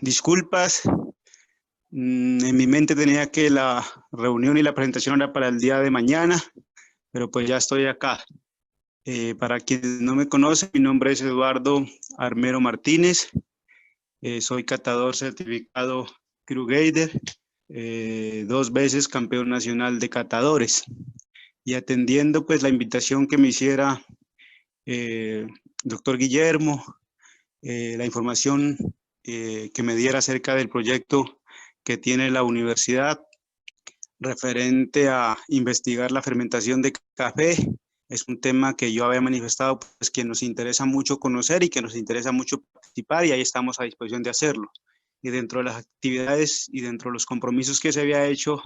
Disculpas, en mi mente tenía que la reunión y la presentación era para el día de mañana, pero pues ya estoy acá. Para quienes no me conocen, mi nombre es Eduardo Armero Martínez, soy catador certificado Krugader, 2 veces campeón nacional de catadores, y atendiendo pues la invitación que me hiciera doctor Guillermo, la información que me diera acerca del proyecto que tiene la universidad referente a investigar la fermentación de café. Es un tema que yo había manifestado, pues que nos interesa mucho conocer y que nos interesa mucho participar, y ahí estamos a disposición de hacerlo. Y dentro de las actividades y dentro de los compromisos que se había hecho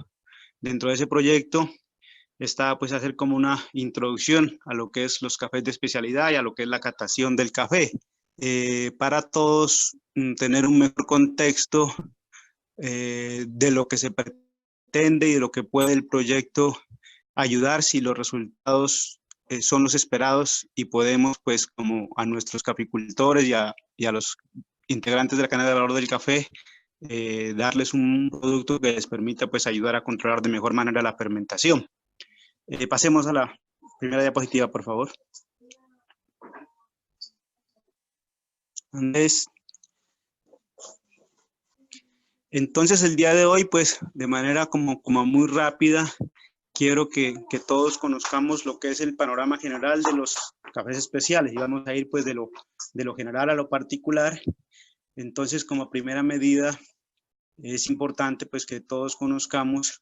dentro de ese proyecto, está pues hacer como una introducción a lo que es los cafés de especialidad y a lo que es la catación del café. Para todos tener un mejor contexto de lo que se pretende y de lo que puede el proyecto ayudar si los resultados son los esperados, y podemos pues como a nuestros caficultores y a los integrantes de la cadena de valor del café darles un producto que les permita pues ayudar a controlar de mejor manera la fermentación. Pasemos a la primera diapositiva, por favor. Andrés. Entonces, el día de hoy, pues, de manera como muy rápida, quiero que todos conozcamos lo que es el panorama general de los cafés especiales, y vamos a ir, pues, de lo general a lo particular. Entonces, como primera medida, es importante, pues, que todos conozcamos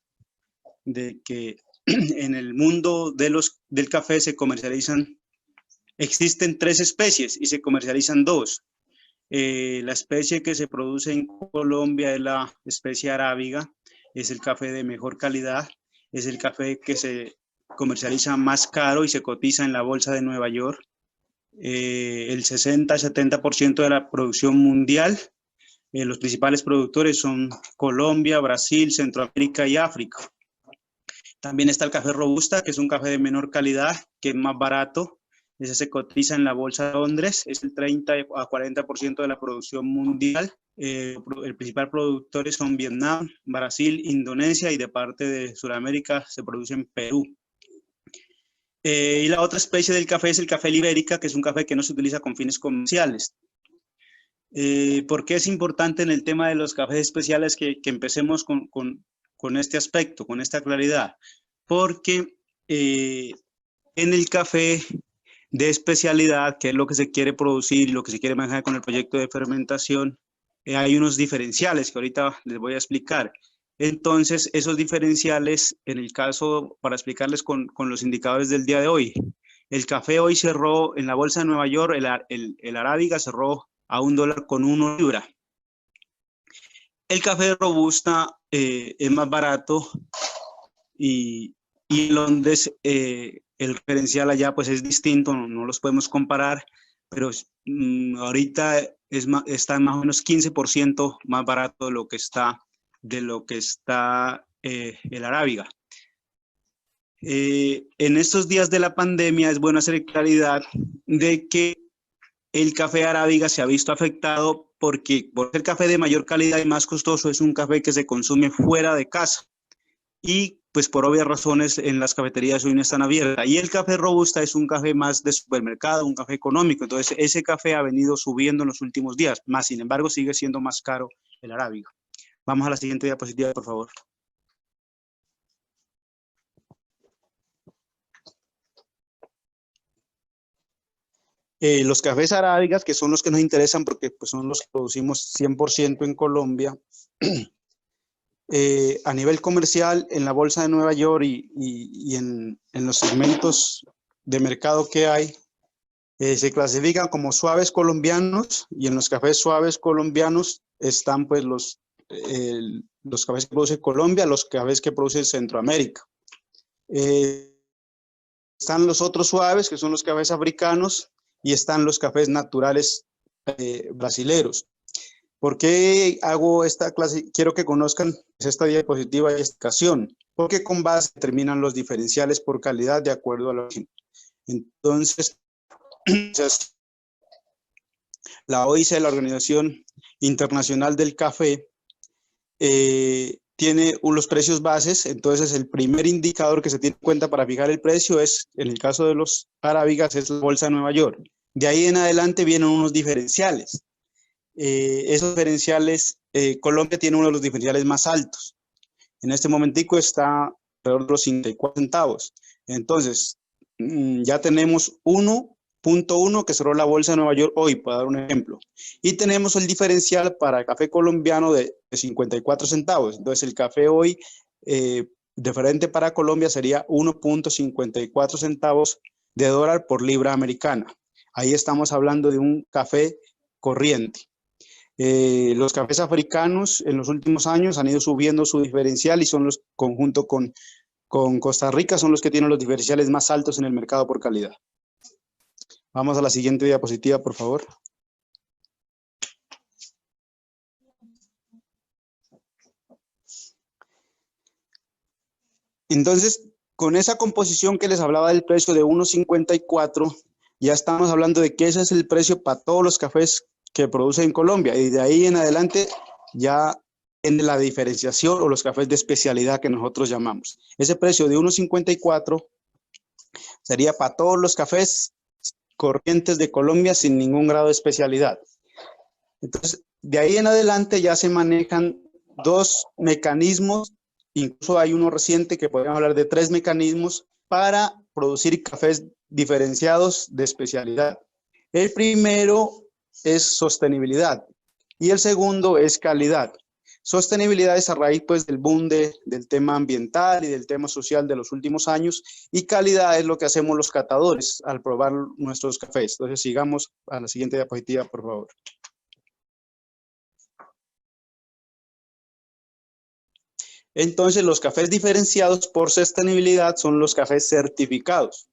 de que en el mundo del café existen 3 especies y se comercializan 2. La especie que se produce en Colombia es la especie arábiga, es el café de mejor calidad, es el café que se comercializa más caro y se cotiza en la bolsa de Nueva York. El 60-70% de la producción mundial, los principales productores son Colombia, Brasil, Centroamérica y África. También está el café robusta, que es un café de menor calidad, que es más barato. Ese se cotiza en la bolsa de Londres, es el 30-40% de la producción mundial. El principal productores son Vietnam, Brasil, Indonesia, y de parte de Sudamérica se produce en Perú. Y la otra especie del café es el café libérica, que es un café que no se utiliza con fines comerciales. ¿Por qué es importante en el tema de los cafés especiales que empecemos con este aspecto, con esta claridad? Porque en el café de especialidad, que es lo que se quiere producir y lo que se quiere manejar con el proyecto de fermentación, hay unos diferenciales que ahorita les voy a explicar. Entonces, esos diferenciales, en el caso, para explicarles con los indicadores del día de hoy, el café hoy cerró en la bolsa de Nueva York, el arábiga cerró a $1.01 libra. El café robusta es más barato, y en Londres el referencial allá pues es distinto, no los podemos comparar, pero ahorita está más o menos 15% más barato de lo que está el arábiga. En estos días de la pandemia es bueno hacer claridad de que el café arábiga se ha visto afectado porque, por ser café de mayor calidad y más costoso, es un café que se consume fuera de casa, y pues por obvias razones en las cafeterías hoy no están abiertas. Y el café robusta es un café más de supermercado, un café económico. Entonces ese café ha venido subiendo en los últimos días, más sin embargo sigue siendo más caro el arábiga. Vamos a la siguiente diapositiva, por favor. Los cafés arábigas, que son los que nos interesan porque pues, son los que producimos 100% en Colombia, a nivel comercial en la bolsa de Nueva York y en los segmentos de mercado que hay, se clasifican como suaves colombianos, y en los cafés suaves colombianos están pues los cafés que produce Colombia, los cafés que produce Centroamérica. Están los otros suaves, que son los cafés africanos, y están los cafés naturales brasileros. ¿Por qué hago esta clase? Quiero que conozcan esta diapositiva y esta ocasión, porque con base determinan los diferenciales por calidad de acuerdo a la origen. Entonces, la OIC, la Organización Internacional del Café, tiene los precios bases. Entonces el primer indicador que se tiene en cuenta para fijar el precio es, en el caso de los arábigas, es la Bolsa de Nueva York. De ahí en adelante vienen unos diferenciales. Esos diferenciales, Colombia tiene uno de los diferenciales más altos. En este momentico está alrededor de los 54 centavos. Entonces, ya tenemos 1.1 que cerró la Bolsa de Nueva York hoy, para dar un ejemplo. Y tenemos el diferencial para el café colombiano de 54 centavos. Entonces, el café hoy, diferente para Colombia, sería 1.54 centavos de dólar por libra americana. Ahí estamos hablando de un café corriente. Los cafés africanos en los últimos años han ido subiendo su diferencial y son los, conjunto con Costa Rica, son los que tienen los diferenciales más altos en el mercado por calidad. Vamos a la siguiente diapositiva, por favor. Entonces, con esa composición que les hablaba del precio de 1.54, ya estamos hablando de que ese es el precio para todos los cafés que produce en Colombia, y de ahí en adelante ya en la diferenciación o los cafés de especialidad que nosotros llamamos. Ese precio de 1.54 sería para todos los cafés corrientes de Colombia sin ningún grado de especialidad. Entonces, de ahí en adelante ya se manejan dos mecanismos, incluso hay uno reciente que podemos hablar de 3 mecanismos para producir cafés diferenciados de especialidad. El primero es sostenibilidad y el segundo es calidad. Sostenibilidad es a raíz pues del boom del tema ambiental y del tema social de los últimos años, y calidad es lo que hacemos los catadores al probar nuestros cafés. Entonces sigamos a la siguiente diapositiva, por favor. Entonces los cafés diferenciados por sostenibilidad son los cafés certificados.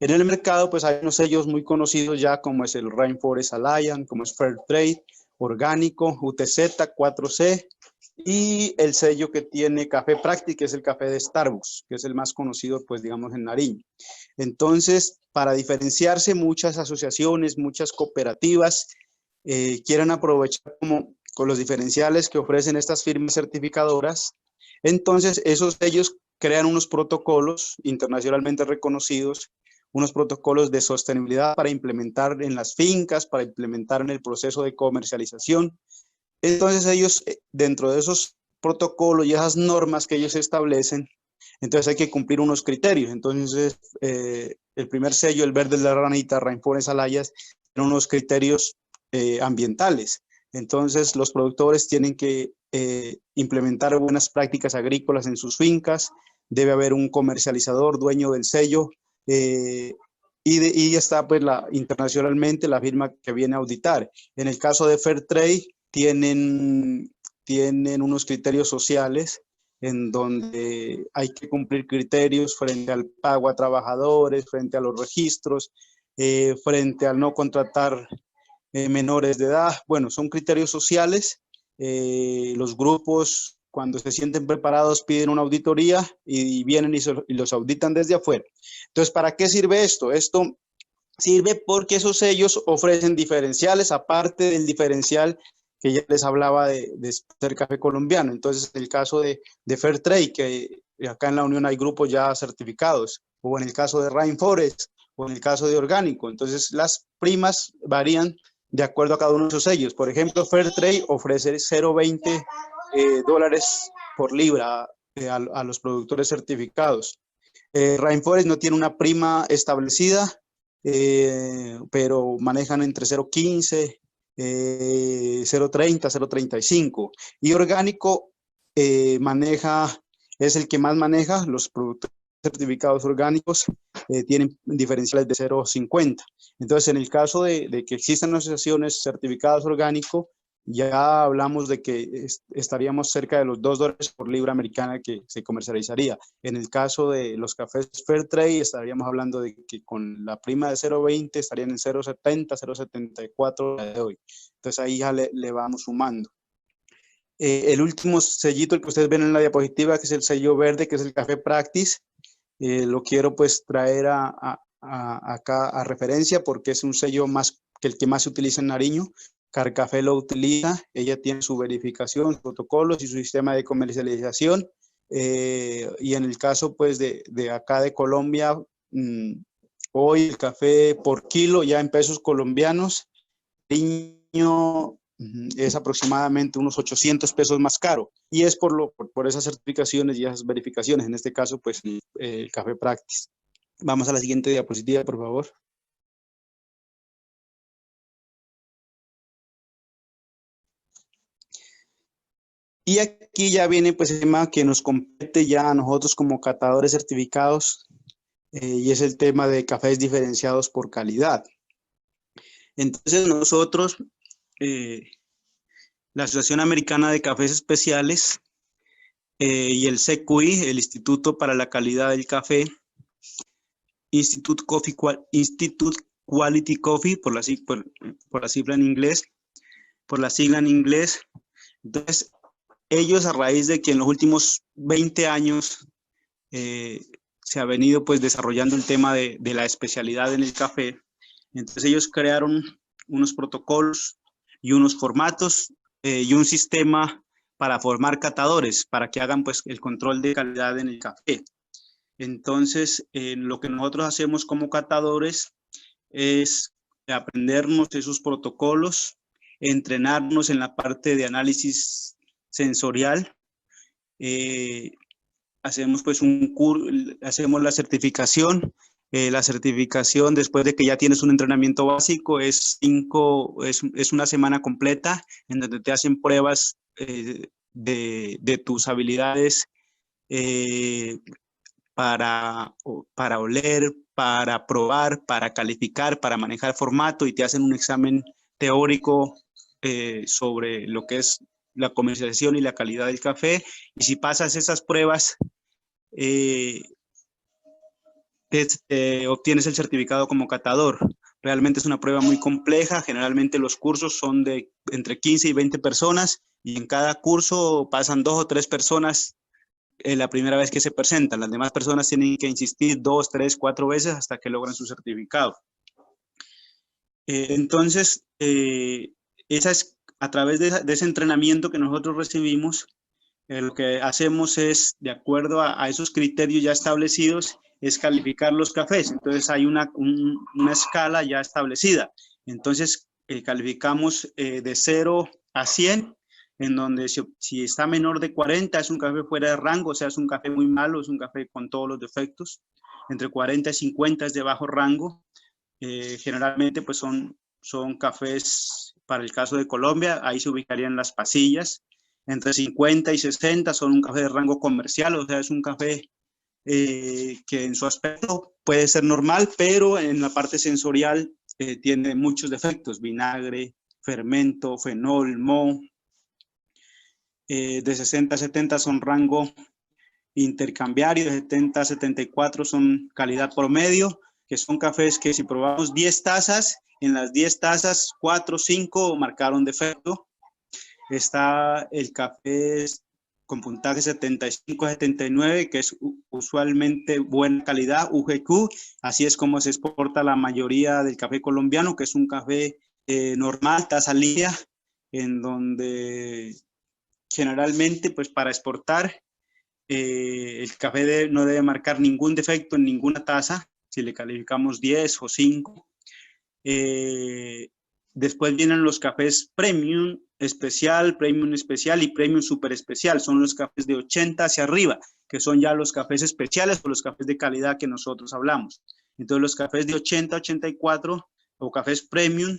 En el mercado pues hay unos sellos muy conocidos ya, como es el Rainforest Alliance, como es Fair Trade, Orgánico, UTZ, 4C, y el sello que tiene Café Practic, que es el café de Starbucks, que es el más conocido, pues digamos, en Nariño. Entonces, para diferenciarse, muchas asociaciones, muchas cooperativas quieren aprovechar como con los diferenciales que ofrecen estas firmas certificadoras. Entonces, esos sellos crean unos protocolos internacionalmente reconocidos, unos protocolos de sostenibilidad para implementar en las fincas, para implementar en el proceso de comercialización. Entonces ellos, dentro de esos protocolos y esas normas que ellos establecen, entonces hay que cumplir unos criterios. Entonces, el primer sello, el verde de la ranita, Rainforest Alliance, tiene unos criterios ambientales. Entonces, los productores tienen que implementar buenas prácticas agrícolas en sus fincas, debe haber un comercializador, dueño del sello, y está pues internacionalmente la firma que viene a auditar. En el caso de Fair Trade, tienen unos criterios sociales en donde hay que cumplir criterios frente al pago a trabajadores, frente a los registros, frente al no contratar menores de edad. Bueno, son criterios sociales. Los grupos, cuando se sienten preparados, piden una auditoría y vienen y los auditan desde afuera. Entonces, ¿para qué sirve esto? Esto sirve porque esos sellos ofrecen diferenciales, aparte del diferencial que ya les hablaba de ser café colombiano. Entonces, en el caso de Fair Trade, que acá en la Unión hay grupos ya certificados, o en el caso de Rainforest, o en el caso de Orgánico. Entonces, las primas varían de acuerdo a cada uno de esos sellos. Por ejemplo, Fair Trade ofrece 0.20 dólares por libra a los productores certificados. Rainforest no tiene una prima establecida, pero manejan entre 0.15, 0.30, 0.35. Y Orgánico es el que más maneja. Los productores certificados orgánicos tienen diferenciales de 0.50. Entonces, en el caso de que existan asociaciones certificadas orgánico, ya hablamos de que estaríamos cerca de los $2 por libra americana que se comercializaría. En el caso de los cafés Fair Trade, estaríamos hablando de que con la prima de 0.20 estarían en 0.70, 0.74 de hoy. Entonces ahí ya le vamos sumando. El último sellito, el que ustedes ven en la diapositiva, que es el sello verde, que es el Café Practice, lo quiero pues traer acá a referencia porque es un sello que el que más se utiliza en Nariño. Carcafé lo utiliza, ella tiene su verificación, sus protocolos y su sistema de comercialización. Y en el caso pues de acá de Colombia, hoy el café por kilo ya en pesos colombianos, niño es aproximadamente unos 800 pesos más caro, y es por esas certificaciones y esas verificaciones, en este caso pues el Café Practice. Vamos a la siguiente diapositiva, por favor. Y aquí ya viene pues el tema que nos compete ya a nosotros como catadores certificados, y es el tema de cafés diferenciados por calidad. Entonces nosotros, la Asociación Americana de Cafés Especiales y el CQI, el Instituto para la Calidad del Café, Institute Quality Coffee, por la sigla en inglés, Entonces, ellos, a raíz de que en los últimos 20 años se ha venido pues desarrollando el tema de la especialidad en el café, entonces ellos crearon unos protocolos y unos formatos y un sistema para formar catadores, para que hagan pues el control de calidad en el café. Entonces, lo que nosotros hacemos como catadores es aprendernos esos protocolos, entrenarnos en la parte de análisis sensorial, hacemos pues hacemos la certificación. La certificación, después de que ya tienes un entrenamiento básico, es una semana completa en donde te hacen pruebas de tus habilidades para oler, para probar, para calificar, para manejar formato, y te hacen un examen teórico sobre lo que es la comercialización y la calidad del café. Y si pasas esas pruebas, obtienes el certificado como catador. Realmente es una prueba muy compleja. Generalmente los cursos son de entre 15 y 20 personas, y en cada curso pasan 2 o 3 personas la primera vez que se presentan. Las demás personas tienen que insistir 2, 3, 4 veces hasta que logran su certificado. Entonces, esa es, a través de ese entrenamiento que nosotros recibimos, lo que hacemos es, de acuerdo a esos criterios ya establecidos, es calificar los cafés. Entonces hay una escala ya establecida. Entonces calificamos de 0 a 100, en donde si está menor de 40 es un café fuera de rango, o sea, es un café muy malo, es un café con todos los defectos. Entre 40 y 50 es de bajo rango. Generalmente pues son cafés, para el caso de Colombia, ahí se ubicarían las pasillas. Entre 50 y 60 son un café de rango comercial, o sea, es un café que en su aspecto puede ser normal, pero en la parte sensorial tiene muchos defectos: vinagre, fermento, fenol, moho. De 60 a 70 son rango intercambiario, de 70 a 74 son calidad promedio, que son cafés que si probamos 10 tazas, en las 10 tazas 4 o 5 marcaron defecto. Está el café con puntaje 75 a 79, que es usualmente buena calidad, UGQ. Así es como se exporta la mayoría del café colombiano, que es un café normal, taza limpia, en donde generalmente pues para exportar el café no debe marcar ningún defecto en ninguna taza, si le calificamos 10 o 5. Después vienen los cafés premium especial y premium super especial. Son los cafés de 80 hacia arriba, que son ya los cafés especiales o los cafés de calidad que nosotros hablamos. Entonces los cafés de 80 a 84 o cafés premium,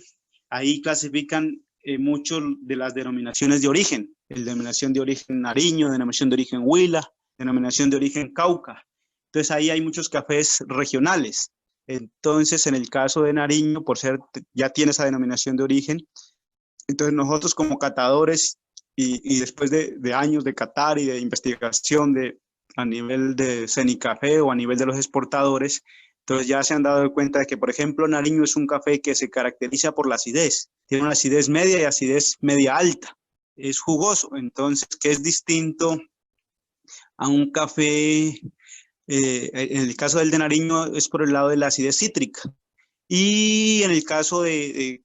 ahí clasifican muchos de las denominaciones de origen. El denominación de origen Nariño, denominación de origen Huila, denominación de origen Cauca. Entonces ahí hay muchos cafés regionales. Entonces, en el caso de Nariño, por ser, ya tiene esa denominación de origen, entonces nosotros como catadores y después de años de catar y de investigación a nivel de Cenicafé o a nivel de los exportadores, entonces ya se han dado cuenta de que, por ejemplo, Nariño es un café que se caracteriza por la acidez. Tiene una acidez media y acidez media alta. Es jugoso, entonces, que es distinto a un café. En el caso del de Nariño es por el lado de la acidez cítrica, y en el caso del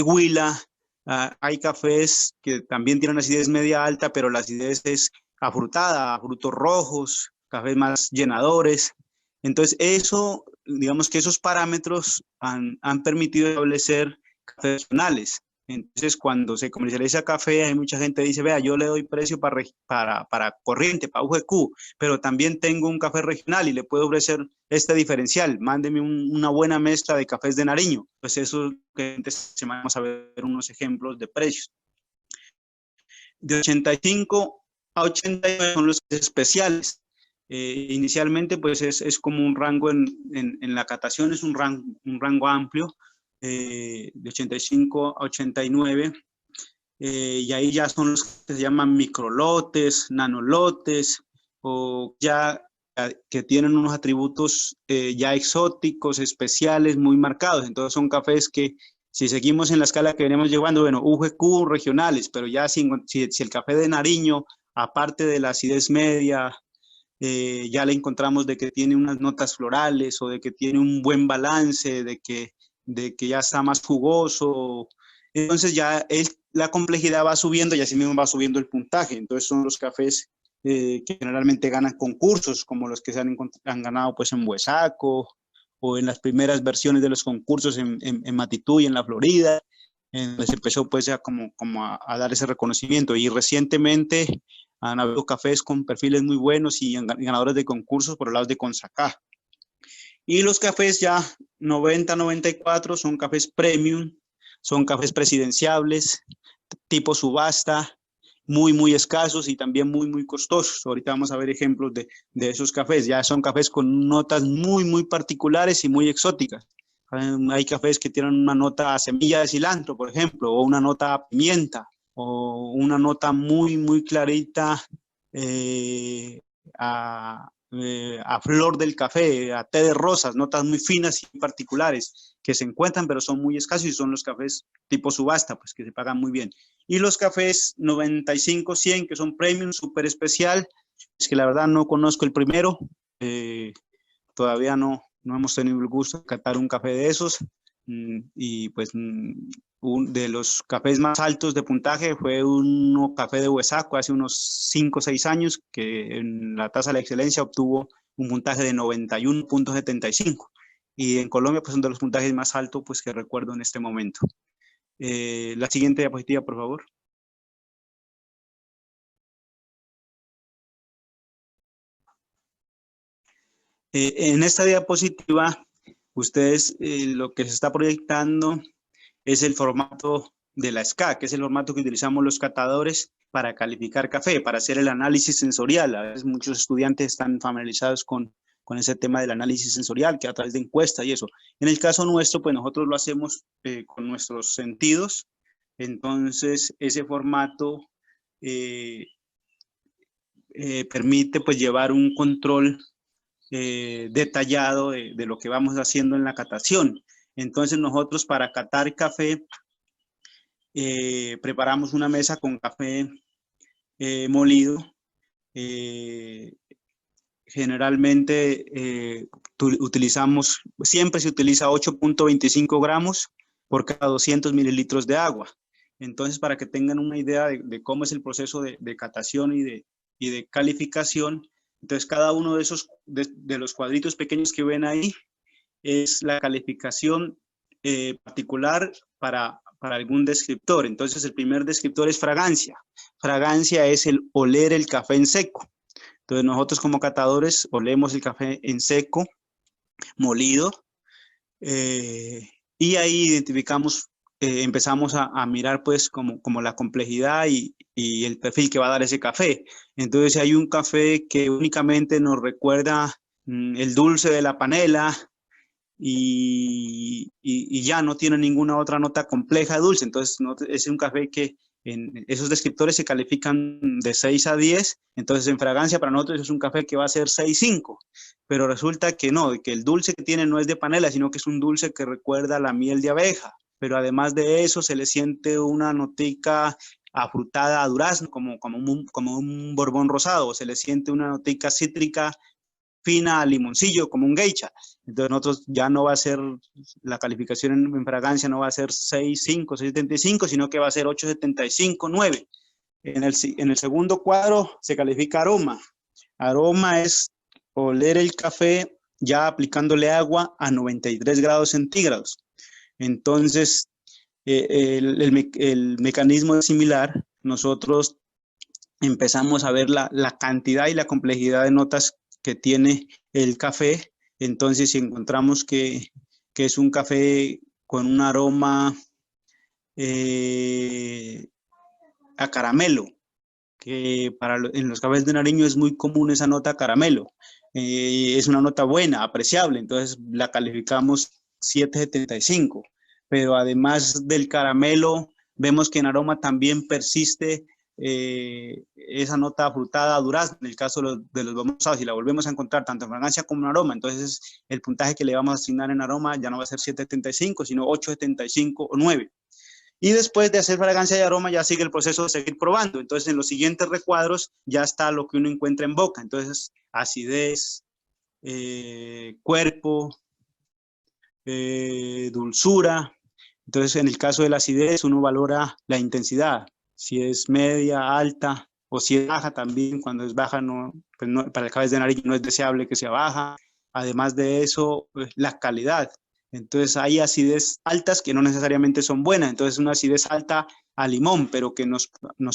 Huila Hay cafés que también tienen acidez media alta, pero la acidez es afrutada, frutos rojos, cafés más llenadores. Entonces, eso, digamos que esos parámetros han permitido establecer cafés regionales. Entonces, cuando se comercializa café, hay mucha gente que dice, vea, yo le doy precio para corriente, para UGQ, pero también tengo un café regional y le puedo ofrecer este diferencial. Mándeme una buena mezcla de cafés de Nariño. Pues eso que vamos a ver unos ejemplos de precios. De 85 a 89 son los especiales. Inicialmente, pues es como un rango en la catación, es un rango amplio, de 85 a 89, y ahí ya son los que se llaman microlotes, nanolotes, o ya que tienen unos atributos ya exóticos, especiales, muy marcados. Entonces son cafés que, si seguimos en la escala que venimos llevando, bueno, UGQ regionales, pero ya si el café de Nariño, aparte de la acidez media, ya le encontramos de que tiene unas notas florales o de que tiene un buen balance, de que ya está más jugoso. Entonces ya la complejidad va subiendo y así mismo va subiendo el puntaje. Entonces son los cafés que generalmente ganan concursos, como los que han ganado pues en Huesaco o en las primeras versiones de los concursos en Matitú y en la Florida. Se empezó pues ya como a dar ese reconocimiento, y recientemente han habido cafés con perfiles muy buenos y ganadores de concursos por el lado de Consacá. Y los cafés ya 90, 94 son cafés premium, son cafés presidenciables, tipo subasta, muy escasos y también muy costosos. Ahorita vamos a ver ejemplos de esos cafés. Ya son cafés con notas muy particulares y muy exóticas. Hay cafés que tienen una nota a semilla de cilantro, por ejemplo, o una nota a pimienta, o una nota muy clarita a flor del café, a té de rosas, notas muy finas y particulares que se encuentran, pero son muy escasos, y son los cafés tipo subasta, pues que se pagan muy bien. Y los cafés 95, 100, que son premium, súper especial, es que la verdad no conozco el primero, todavía no hemos tenido el gusto de catar un café de esos, y pues de los cafés más altos de puntaje fue un café de Huesaco hace unos 5 o 6 años, que en la tasa de la excelencia obtuvo un puntaje de 91.75, y en Colombia pues son de los puntajes más altos pues que recuerdo en este momento. La siguiente diapositiva, por favor. En esta diapositiva, ustedes lo que se está proyectando es el formato de la SCA, que es el formato que utilizamos los catadores para calificar café, para hacer el análisis sensorial. A veces muchos estudiantes están familiarizados con ese tema del análisis sensorial, que a través de encuestas y eso. En el caso nuestro, pues nosotros lo hacemos con nuestros sentidos. Entonces, ese formato permite pues llevar un control detallado de lo que vamos haciendo en la catación. Entonces nosotros, para catar café, preparamos una mesa con café molido. Generalmente siempre se utiliza 8.25 gramos por cada 200 mililitros de agua. Entonces, para que tengan una idea de cómo es el proceso de catación y de calificación, entonces cada uno de esos, de los cuadritos pequeños que ven ahí, es la calificación particular para algún descriptor. Entonces, el primer descriptor es fragancia. Fragancia es el oler el café en seco. Entonces, nosotros como catadores olemos el café en seco, molido, y ahí identificamos, empezamos a mirar pues como la complejidad y el perfil que va a dar ese café. Entonces, hay un café que únicamente nos recuerda el dulce de la panela, y ya no tiene ninguna otra nota compleja dulce. Entonces es un café que en esos descriptores se califican de 6 a 10, entonces en fragancia para nosotros es un café que va a ser 6.5, pero resulta que no, que el dulce que tiene no es de panela, sino que es un dulce que recuerda la miel de abeja, pero además de eso se le siente una notica afrutada a durazno, como un borbón rosado, se le siente una notica cítrica fina a limoncillo, como un geisha. Entonces nosotros ya no va a ser, la calificación en fragancia no va a ser 6.5, 6.75, sino que va a ser 8.75, 9. En el segundo cuadro se califica aroma. Aroma es oler el café ya aplicándole agua a 93 grados centígrados. Entonces, el mecanismo es similar. Nosotros empezamos a ver la cantidad y la complejidad de notas que tiene el café. Entonces, si encontramos que es un café con un aroma a caramelo, que en los cafés de Nariño es muy común esa nota caramelo. Es una nota buena, apreciable, entonces la calificamos 7.75. Pero además del caramelo, vemos que en aroma también persiste esa nota afrutada a durazno, en el caso de los babosados, si la volvemos a encontrar tanto en fragancia como en aroma, entonces el puntaje que le vamos a asignar en aroma ya no va a ser 7.75, sino 8.75 o 9. Y después de hacer fragancia y aroma ya sigue el proceso de seguir probando. Entonces en los siguientes recuadros ya está lo que uno encuentra en boca. Entonces acidez, cuerpo, dulzura. Entonces en el caso de la acidez uno valora la intensidad, si es media, alta o si es baja también. Cuando es baja pues no, para el café de Nariño no es deseable que sea baja. Además de eso, pues, la calidad. Entonces hay acidez altas que no necesariamente son buenas. Entonces una acidez alta a limón, pero que nos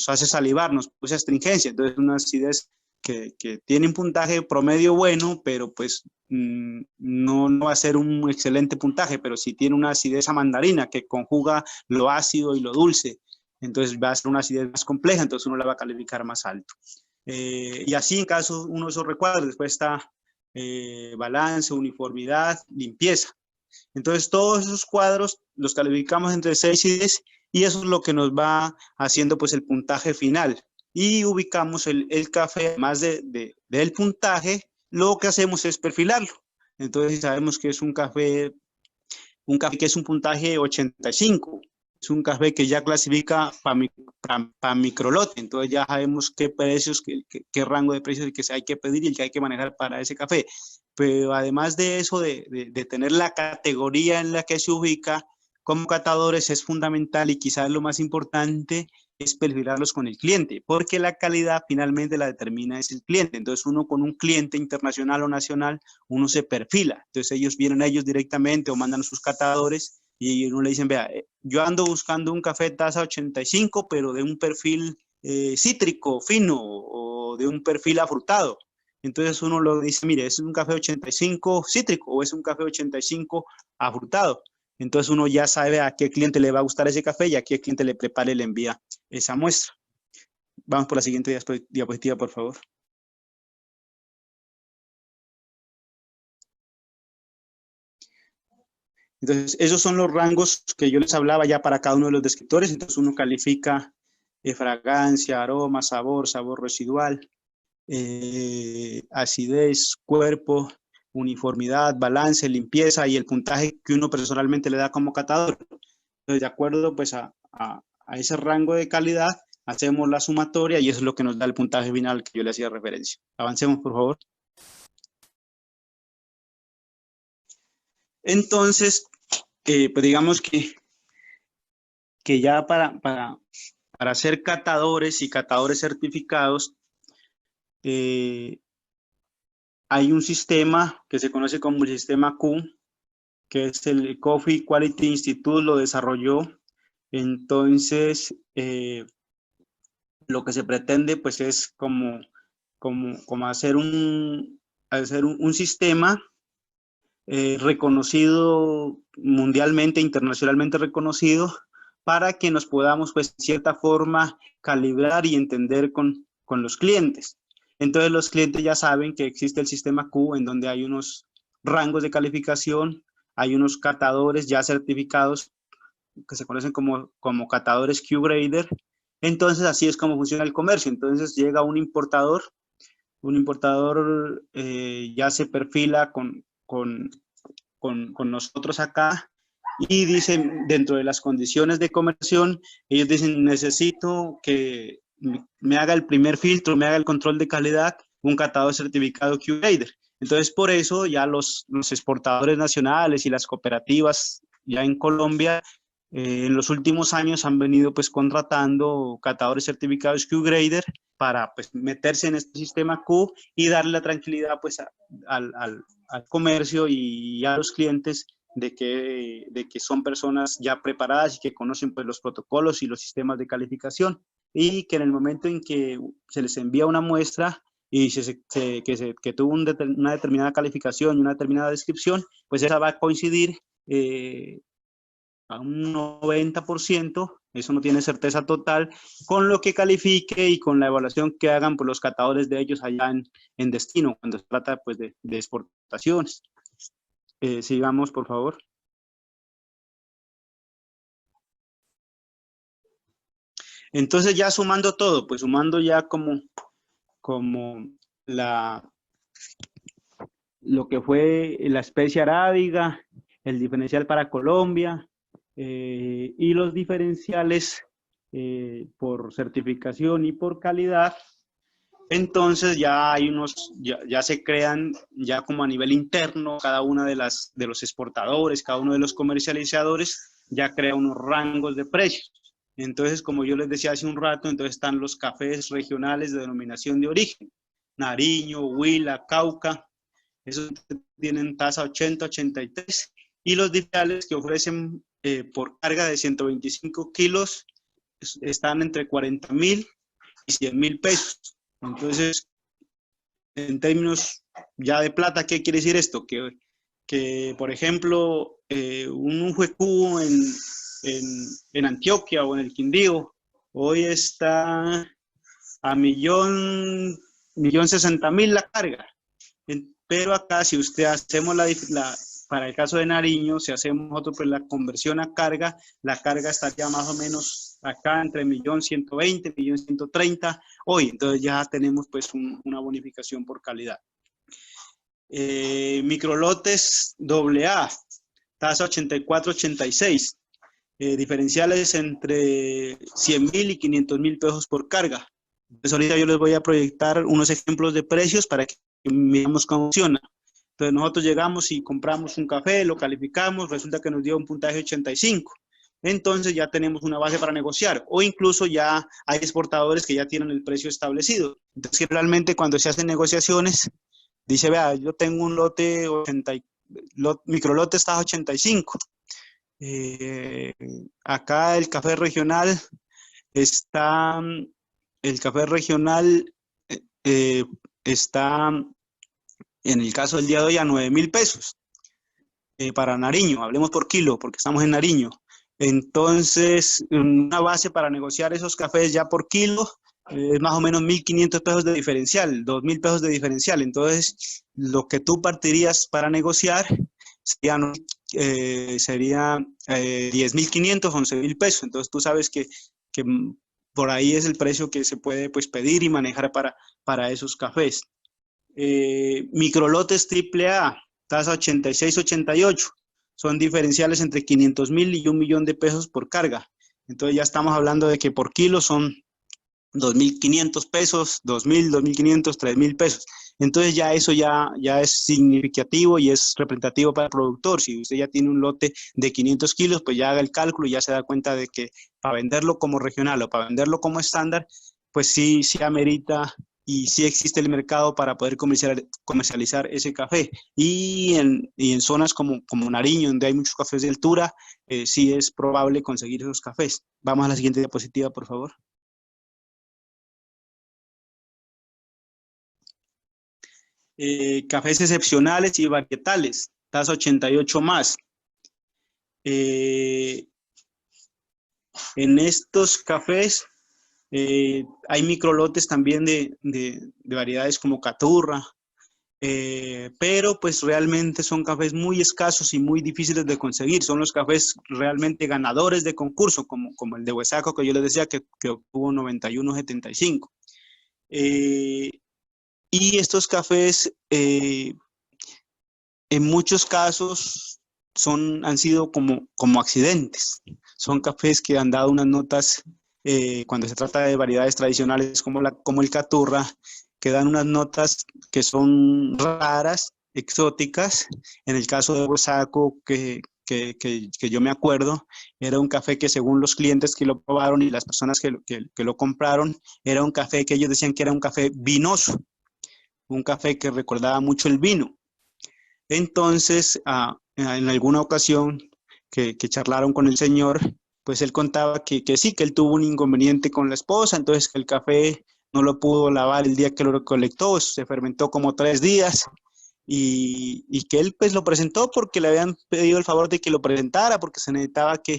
hace salivar, nos produce astringencia. Entonces una acidez que tiene un puntaje promedio bueno, pero pues no va a ser un excelente puntaje, pero si tiene una acidez a mandarina que conjuga lo ácido y lo dulce, entonces va a ser una acidez más compleja, entonces uno la va a calificar más alto. Y así en caso uno de esos recuadros, después está balance, uniformidad, limpieza. Entonces todos esos cuadros los calificamos entre 6 y 10 y eso es lo que nos va haciendo pues el puntaje final. Y ubicamos el café, además del puntaje, lo que hacemos es perfilarlo. Entonces sabemos que es un café que es un puntaje 85, es un café que ya clasifica para microlote, entonces ya sabemos qué precios, qué rango de precios que hay que pedir y el que hay que manejar para ese café. Pero además de eso, de tener la categoría en la que se ubica, como catadores es fundamental y quizás lo más importante es perfilarlos con el cliente, porque la calidad finalmente la determina es el cliente. Entonces uno con un cliente internacional o nacional, uno se perfila. Entonces ellos vienen a ellos directamente o mandan a sus catadores y uno le dicen, vea, yo ando buscando un café taza 85, pero de un perfil cítrico, fino, o de un perfil afrutado. Entonces uno lo dice, mire, ¿es un café 85 cítrico o es un café 85 afrutado? Entonces uno ya sabe a qué cliente le va a gustar ese café y a qué cliente le prepara y le envía esa muestra. Vamos por la siguiente diapositiva, por favor. Entonces, esos son los rangos que yo les hablaba ya para cada uno de los descriptores. Entonces uno califica fragancia, aroma, sabor, sabor residual, acidez, cuerpo, uniformidad, balance, limpieza y el puntaje que uno personalmente le da como catador. Entonces, de acuerdo pues a ese rango de calidad, hacemos la sumatoria y eso es lo que nos da el puntaje final que yo le hacía referencia. Avancemos, por favor. Entonces, pues digamos que ya para ser catadores y catadores certificados, hay un sistema que se conoce como el sistema Q, que es el Coffee Quality Institute, lo desarrolló. Entonces, lo que se pretende pues es como hacer un sistema reconocido mundialmente, internacionalmente reconocido, para que nos podamos pues de cierta forma calibrar y entender con los clientes. Entonces los clientes ya saben que existe el sistema Q, en donde hay unos rangos de calificación, hay unos catadores ya certificados que se conocen como catadores Q-Grader. Entonces así es como funciona el comercio. Entonces llega un importador ya se perfila con nosotros acá y dicen, dentro de las condiciones de conversión, ellos dicen, necesito que me haga el primer filtro, me haga el control de calidad, un catador certificado Q-Grader. Entonces, por eso ya los exportadores nacionales y las cooperativas ya en Colombia, en los últimos años han venido pues contratando catadores certificados Q-Grader para pues meterse en este sistema Q y darle la tranquilidad pues al comercio y a los clientes de que son personas ya preparadas y que conocen pues los protocolos y los sistemas de calificación, y que en el momento en que se les envía una muestra y que tuvo una determinada calificación y una determinada descripción, pues esa va a coincidir a un 90%, eso no tiene certeza total, con lo que califique y con la evaluación que hagan por los catadores de ellos allá en destino, cuando se trata pues de exportaciones. Sigamos, por favor. Entonces ya sumando todo, pues sumando ya como lo que fue la especie arábiga, el diferencial para Colombia y los diferenciales por certificación y por calidad, entonces ya hay ya se crean ya como a nivel interno, cada una de los exportadores, cada uno de los comercializadores ya crea unos rangos de precios. Entonces, como yo les decía hace un rato, entonces están los cafés regionales de denominación de origen, Nariño, Huila, Cauca, esos tienen tasa 80, 83, y los diferenciales que ofrecen por carga de 125 kilos están entre 40.000 y 100.000 pesos. Entonces, en términos ya de plata, ¿qué quiere decir esto? Que por ejemplo, un juecu en Antioquia o en el Quindío, hoy está a 1.060.000 la carga. Pero acá, si usted hacemos para el caso de Nariño, si hacemos nosotros pues la conversión a carga, la carga estaría más o menos acá entre 1.120.000, 1.130.000 hoy. Entonces ya tenemos pues una bonificación por calidad. Microlotes AA, tasa 84-86. Diferenciales entre 100.000 y 500.000 pesos por carga. Entonces ahorita yo les voy a proyectar unos ejemplos de precios para que miramos cómo funciona. Entonces nosotros llegamos y compramos un café, lo calificamos, resulta que nos dio un puntaje 85. Entonces ya tenemos una base para negociar, o incluso ya hay exportadores que ya tienen el precio establecido. Entonces realmente cuando se hacen negociaciones, dice, vea, yo tengo un lote 80, microlote está a 85. Acá el café regional está, está en el caso del día de hoy a 9.000 pesos para Nariño, hablemos por kilo porque estamos en Nariño. Entonces, una base para negociar esos cafés ya por kilo es más o menos 1.500 pesos de diferencial, 2.000 pesos de diferencial. Entonces, lo que tú partirías para negociar sería 10.500, 11.000 pesos. Entonces, tú sabes que por ahí es el precio que se puede pues, pedir y manejar para esos cafés. Microlotes AAA, tasa 86-88, son diferenciales entre 500.000 y 1.000.000 de pesos por carga. Entonces ya estamos hablando de que por kilo son 2.500 pesos, 2.000, 2.500, 3.000 pesos. Entonces ya eso ya es significativo y es representativo para el productor. Si usted ya tiene un lote de 500 kilos, pues ya haga el cálculo y ya se da cuenta de que para venderlo como regional o para venderlo como estándar, pues sí amerita y sí existe el mercado para poder comercializar ese café. Y en zonas como Nariño, donde hay muchos cafés de altura, sí es probable conseguir esos cafés. Vamos a la siguiente diapositiva, por favor. Cafés excepcionales y varietales, tasa 88 más. En estos cafés hay microlotes también de variedades como Caturra, pero pues realmente son cafés muy escasos y muy difíciles de conseguir. Son los cafés realmente ganadores de concurso, como el de Huesaco, que yo les decía que obtuvo 91.75. Y estos cafés, en muchos casos, han sido como accidentes. Son cafés que han dado unas notas, cuando se trata de variedades tradicionales como el Caturra, que dan unas notas que son raras, exóticas. En el caso de Huesaco, que yo me acuerdo, era un café que según los clientes que lo probaron y las personas que lo compraron, era un café que ellos decían que era un café vinoso, un café que recordaba mucho el vino. Entonces, en alguna ocasión que charlaron con el señor, pues él contaba que sí, que él tuvo un inconveniente con la esposa, entonces que el café no lo pudo lavar el día que lo recolectó, se fermentó como 3 días y que él pues lo presentó porque le habían pedido el favor de que lo presentara porque se necesitaba que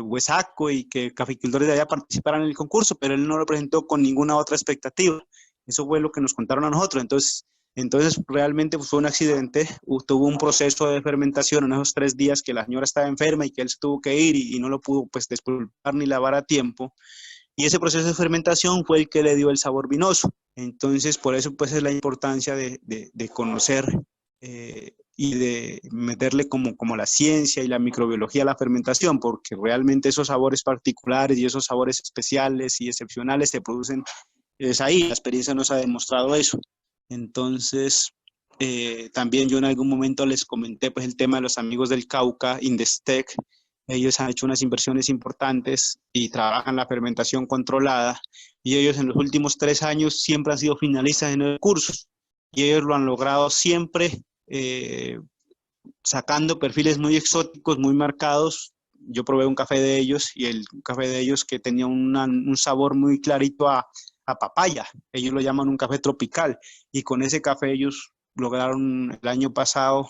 Huesaco y que caficultores de allá participaran en el concurso, pero él no lo presentó con ninguna otra expectativa. Eso fue lo que nos contaron a nosotros. Entonces realmente fue un accidente, tuvo un proceso de fermentación en esos 3 días que la señora estaba enferma y que él se tuvo que ir y no lo pudo pues despulpar ni lavar a tiempo. Y ese proceso de fermentación fue el que le dio el sabor vinoso. Entonces por eso pues es la importancia de conocer y de meterle como la ciencia y la microbiología a la fermentación, porque realmente esos sabores particulares y esos sabores especiales y excepcionales se producen, es ahí, la experiencia nos ha demostrado eso. Entonces, también yo en algún momento les comenté pues el tema de los amigos del Cauca, Indestec. Ellos han hecho unas inversiones importantes y trabajan la fermentación controlada y ellos en los últimos 3 años siempre han sido finalistas en los cursos y ellos lo han logrado siempre sacando perfiles muy exóticos, muy marcados. Yo probé un café de ellos y el café de ellos que tenía un sabor muy clarito a papaya. Ellos lo llaman un café tropical y con ese café ellos lograron el año pasado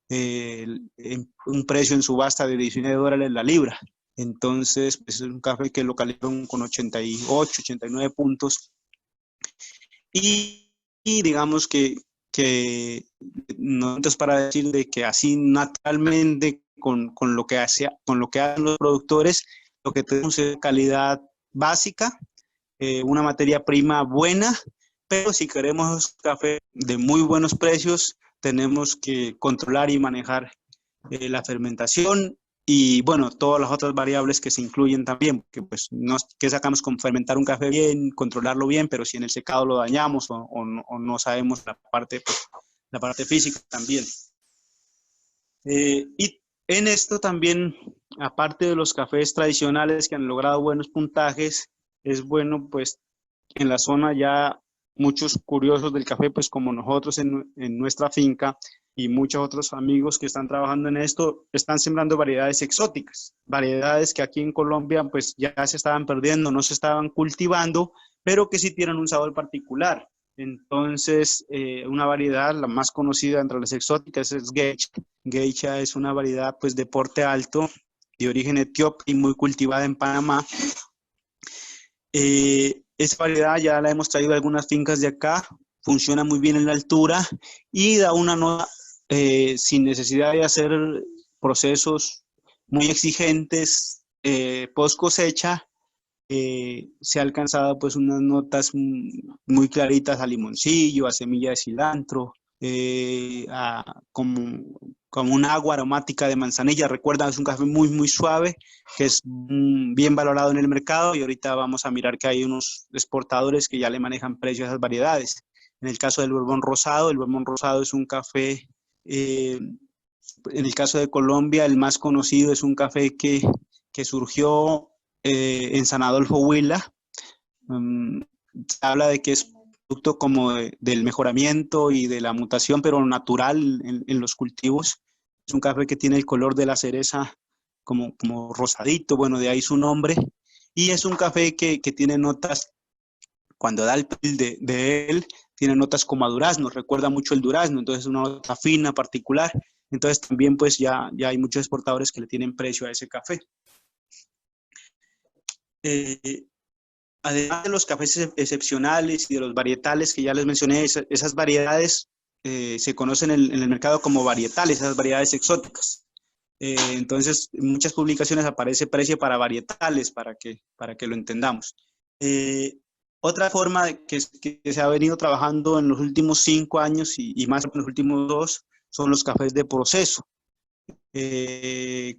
un precio en subasta de $19 la libra. Entonces, pues es un café que lo calificaron con 88, 89 puntos y digamos que no es para decir de que así naturalmente con lo que hacen los productores, lo que tenemos es calidad básica, una materia prima buena, pero si queremos café de muy buenos precios, tenemos que controlar y manejar la fermentación y bueno, todas las otras variables que se incluyen también, que pues no, que sacamos con fermentar un café bien, controlarlo bien, pero si en el secado lo dañamos o no sabemos pues, la parte física también. Y en esto también, aparte de los cafés tradicionales que han logrado buenos puntajes, es bueno pues en la zona ya muchos curiosos del café, pues como nosotros en nuestra finca y muchos otros amigos que están trabajando en esto, están sembrando variedades exóticas, variedades que aquí en Colombia pues ya se estaban perdiendo, no se estaban cultivando, pero que sí tienen un sabor particular. Entonces, una variedad, la más conocida entre las exóticas es Geisha. Geisha es una variedad pues de porte alto, de origen etíope y muy cultivada en Panamá. Esa variedad ya la hemos traído a algunas fincas de acá, funciona muy bien en la altura y da una nota sin necesidad de hacer procesos muy exigentes post cosecha. Se ha alcanzado pues unas notas muy claritas a limoncillo, a semilla de cilantro, como un agua aromática de manzanilla. Recuerda, es un café muy suave, que es bien valorado en el mercado y ahorita vamos a mirar que hay unos exportadores que ya le manejan precio a esas variedades. En el caso del Bourbon Rosado, el Bourbon Rosado es un café, en el caso de Colombia, el más conocido es un café que surgió en San Adolfo Huila. Se habla de que es producto como del mejoramiento y de la mutación, pero natural en los cultivos. Es un café que tiene el color de la cereza como rosadito, bueno, de ahí su nombre. Y es un café que tiene notas, cuando da el pil de él, tiene notas como a durazno, recuerda mucho el durazno, entonces es una nota fina, particular. Entonces también pues ya hay muchos exportadores que le tienen precio a ese café. Además de los cafés excepcionales y de los varietales que ya les mencioné, esas variedades se conocen en el mercado como varietales, esas variedades exóticas. Entonces, en muchas publicaciones aparece precio para varietales, para que lo entendamos. Otra forma que se ha venido trabajando en los últimos 5 años y más en los últimos 2 son los cafés de proceso.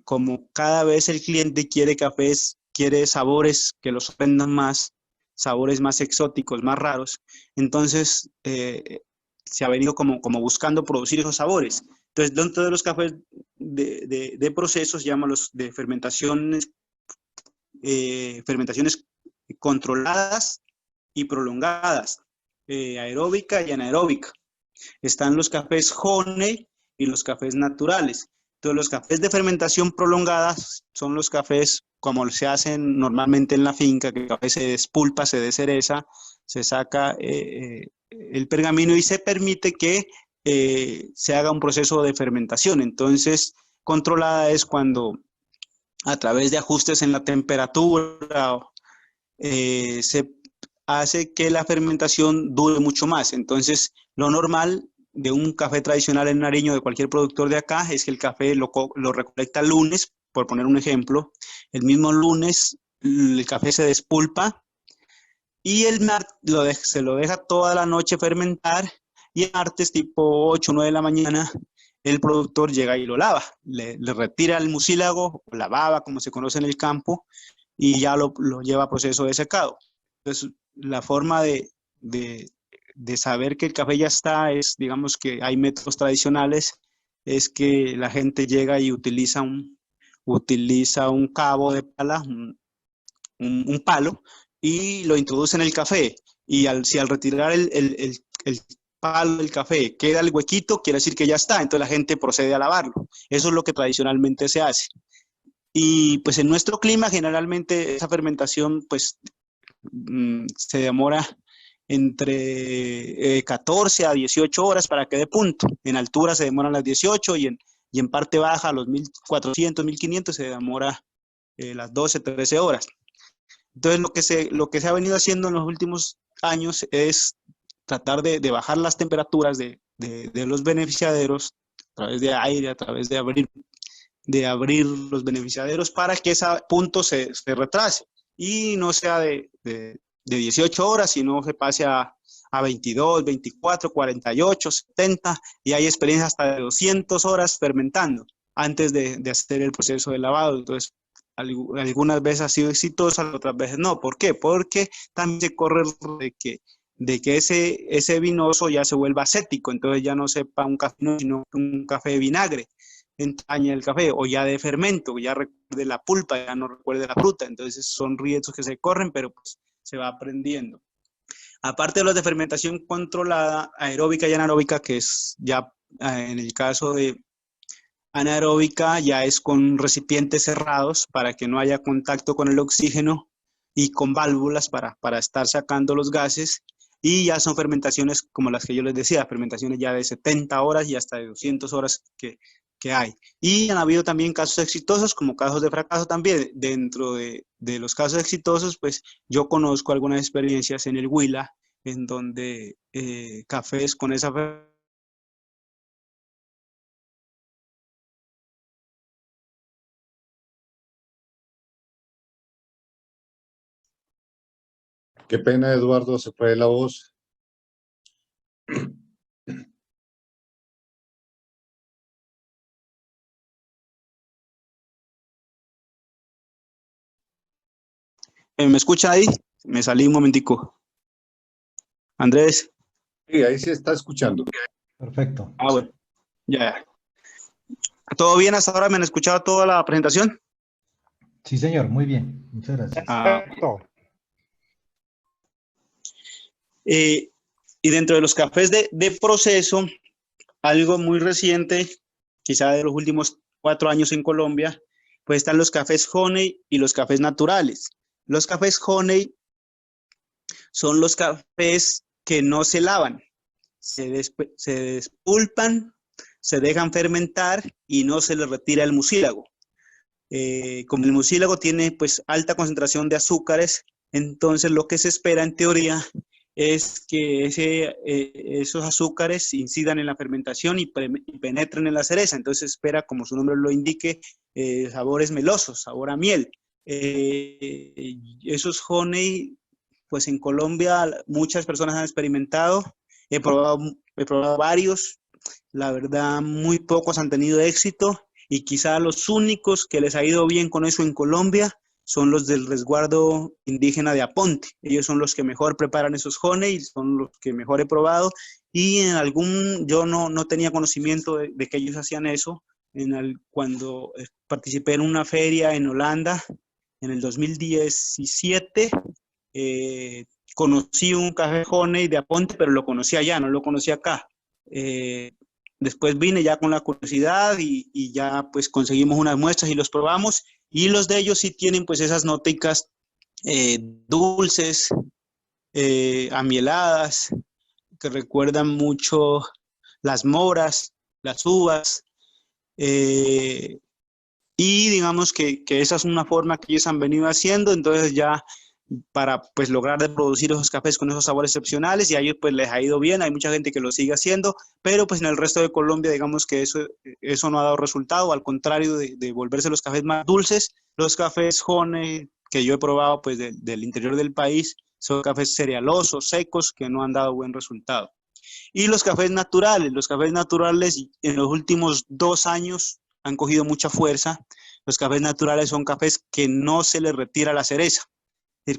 Como cada vez el cliente quiere cafés, quiere sabores que los sorprendan más, sabores más exóticos, más raros. Entonces, se ha venido como buscando producir esos sabores. Entonces, dentro de los cafés de procesos, llámalos de fermentaciones controladas y prolongadas, aeróbica y anaeróbica. Están los cafés honey y los cafés naturales. Entonces, los cafés de fermentación prolongada son los cafés como se hacen normalmente en la finca, que el café se despulpa, se descereza, se saca el pergamino y se permite que se haga un proceso de fermentación. Entonces, controlada es cuando a través de ajustes en la temperatura se hace que la fermentación dure mucho más. Entonces, lo normal de un café tradicional en Nariño de cualquier productor de acá es que el café lo recolecta el lunes, por poner un ejemplo. El mismo lunes el café se despulpa y el martes se lo deja toda la noche fermentar y el martes tipo 8 o 9 de la mañana el productor llega y lo lava, le retira el mucílago, la baba como se conoce en el campo y ya lo lleva a proceso de secado. Entonces, la forma de saber que el café ya está es, digamos que hay métodos tradicionales, es que la gente llega y utiliza un cabo de pala, un palo, y lo introduce en el café. Y si al retirar el palo del café queda el huequito, quiere decir que ya está, entonces la gente procede a lavarlo. Eso es lo que tradicionalmente se hace. Y pues en nuestro clima generalmente esa fermentación pues se demora entre 14 a 18 horas para que dé punto. En altura se demoran las 18 y en parte baja, a los 1400, 1500 se demora las 12, 13 horas. Entonces lo que se ha venido haciendo en los últimos años es tratar de bajar las temperaturas de los beneficiaderos a través de aire, a través de abrir los beneficiaderos para que ese punto se retrase y no sea de 18 horas, sino se pase a 22, 24, 48, 70 y hay experiencias hasta de 200 horas fermentando antes de hacer el proceso de lavado. Entonces, algunas veces ha sido exitosa, otras veces no. ¿Por qué? Porque también se corre el riesgo de que ese vinoso ya se vuelva acético, entonces ya no sepa un café, sino un café de vinagre entraña el café, o ya de fermento, ya recuerde la pulpa, ya no recuerde la fruta. Entonces son riesgos que se corren, pero pues se va aprendiendo. Aparte de los de fermentación controlada, aeróbica y anaeróbica, que es ya en el caso de anaeróbica, ya es con recipientes cerrados para que no haya contacto con el oxígeno y con válvulas para estar sacando los gases. Y ya son fermentaciones como las que yo les decía, fermentaciones ya de 70 horas y hasta de 200 horas que hay. Y han habido también casos exitosos como casos de fracaso también. Dentro de los casos exitosos, pues yo conozco algunas experiencias en el Huila, en donde cafés con esa Qué pena, Eduardo, se fue la voz. ¿Me escucha ahí? Me salí un momentico. Andrés. Sí, ahí se está escuchando. Perfecto. Bueno, ya. ¿Todo bien hasta ahora? ¿Me han escuchado toda la presentación? Sí, señor, muy bien. Muchas gracias. Perfecto. Y dentro de los cafés de proceso, algo muy reciente, quizá de los últimos 4 años en Colombia, pues están los cafés honey y los cafés naturales. Los cafés honey son los cafés que no se lavan, se despulpan, se dejan fermentar y no se les retira el mucílago. Como el mucílago tiene pues alta concentración de azúcares, entonces lo que se espera en teoría es que esos azúcares incidan en la fermentación y penetren en la cereza. Entonces espera, como su nombre lo indique, sabores melosos, sabor a miel. Esos honey, pues en Colombia muchas personas han experimentado. He probado varios. La verdad, muy pocos han tenido éxito y quizá los únicos que les ha ido bien con eso en Colombia son los del resguardo indígena de Aponte. Ellos son los que mejor preparan esos honey, son los que mejor he probado. Y yo no tenía conocimiento de que ellos hacían eso. Cuando participé en una feria en Holanda en el 2017, conocí un café honey de Aponte, pero lo conocí allá, no lo conocí acá. Después vine ya con la curiosidad y ya pues conseguimos unas muestras y los probamos. Y los de ellos sí tienen pues esas noticas dulces, amieladas, que recuerdan mucho las moras, las uvas. Y digamos que esa es una forma que ellos han venido haciendo, entonces ya para pues lograr de producir esos cafés con esos sabores excepcionales, y a ellos pues les ha ido bien, hay mucha gente que lo sigue haciendo, pero pues en el resto de Colombia digamos que eso no ha dado resultado, al contrario de volverse los cafés más dulces, los cafés Honey que yo he probado pues del interior del país, son cafés cerealosos, secos, que no han dado buen resultado. Y los cafés naturales en los últimos 2 años han cogido mucha fuerza. Los cafés naturales son cafés que no se les retira la cereza.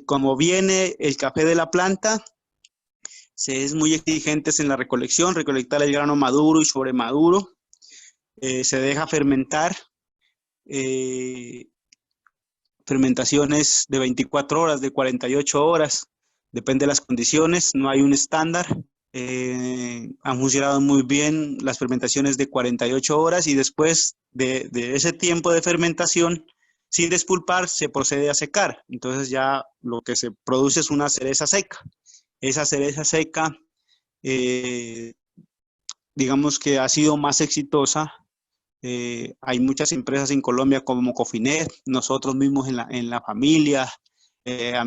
Como viene el café de la planta, se es muy exigentes en la recolección, recolectar el grano maduro y sobremaduro, se deja fermentar, fermentaciones de 24 horas, de 48 horas, depende de las condiciones, no hay un estándar. Han funcionado muy bien las fermentaciones de 48 horas y después de ese tiempo de fermentación, sin despulpar, se procede a secar. Entonces ya lo que se produce es una cereza seca. Esa cereza seca, digamos que ha sido más exitosa. Hay muchas empresas en Colombia como Cofinet, nosotros mismos en la familia,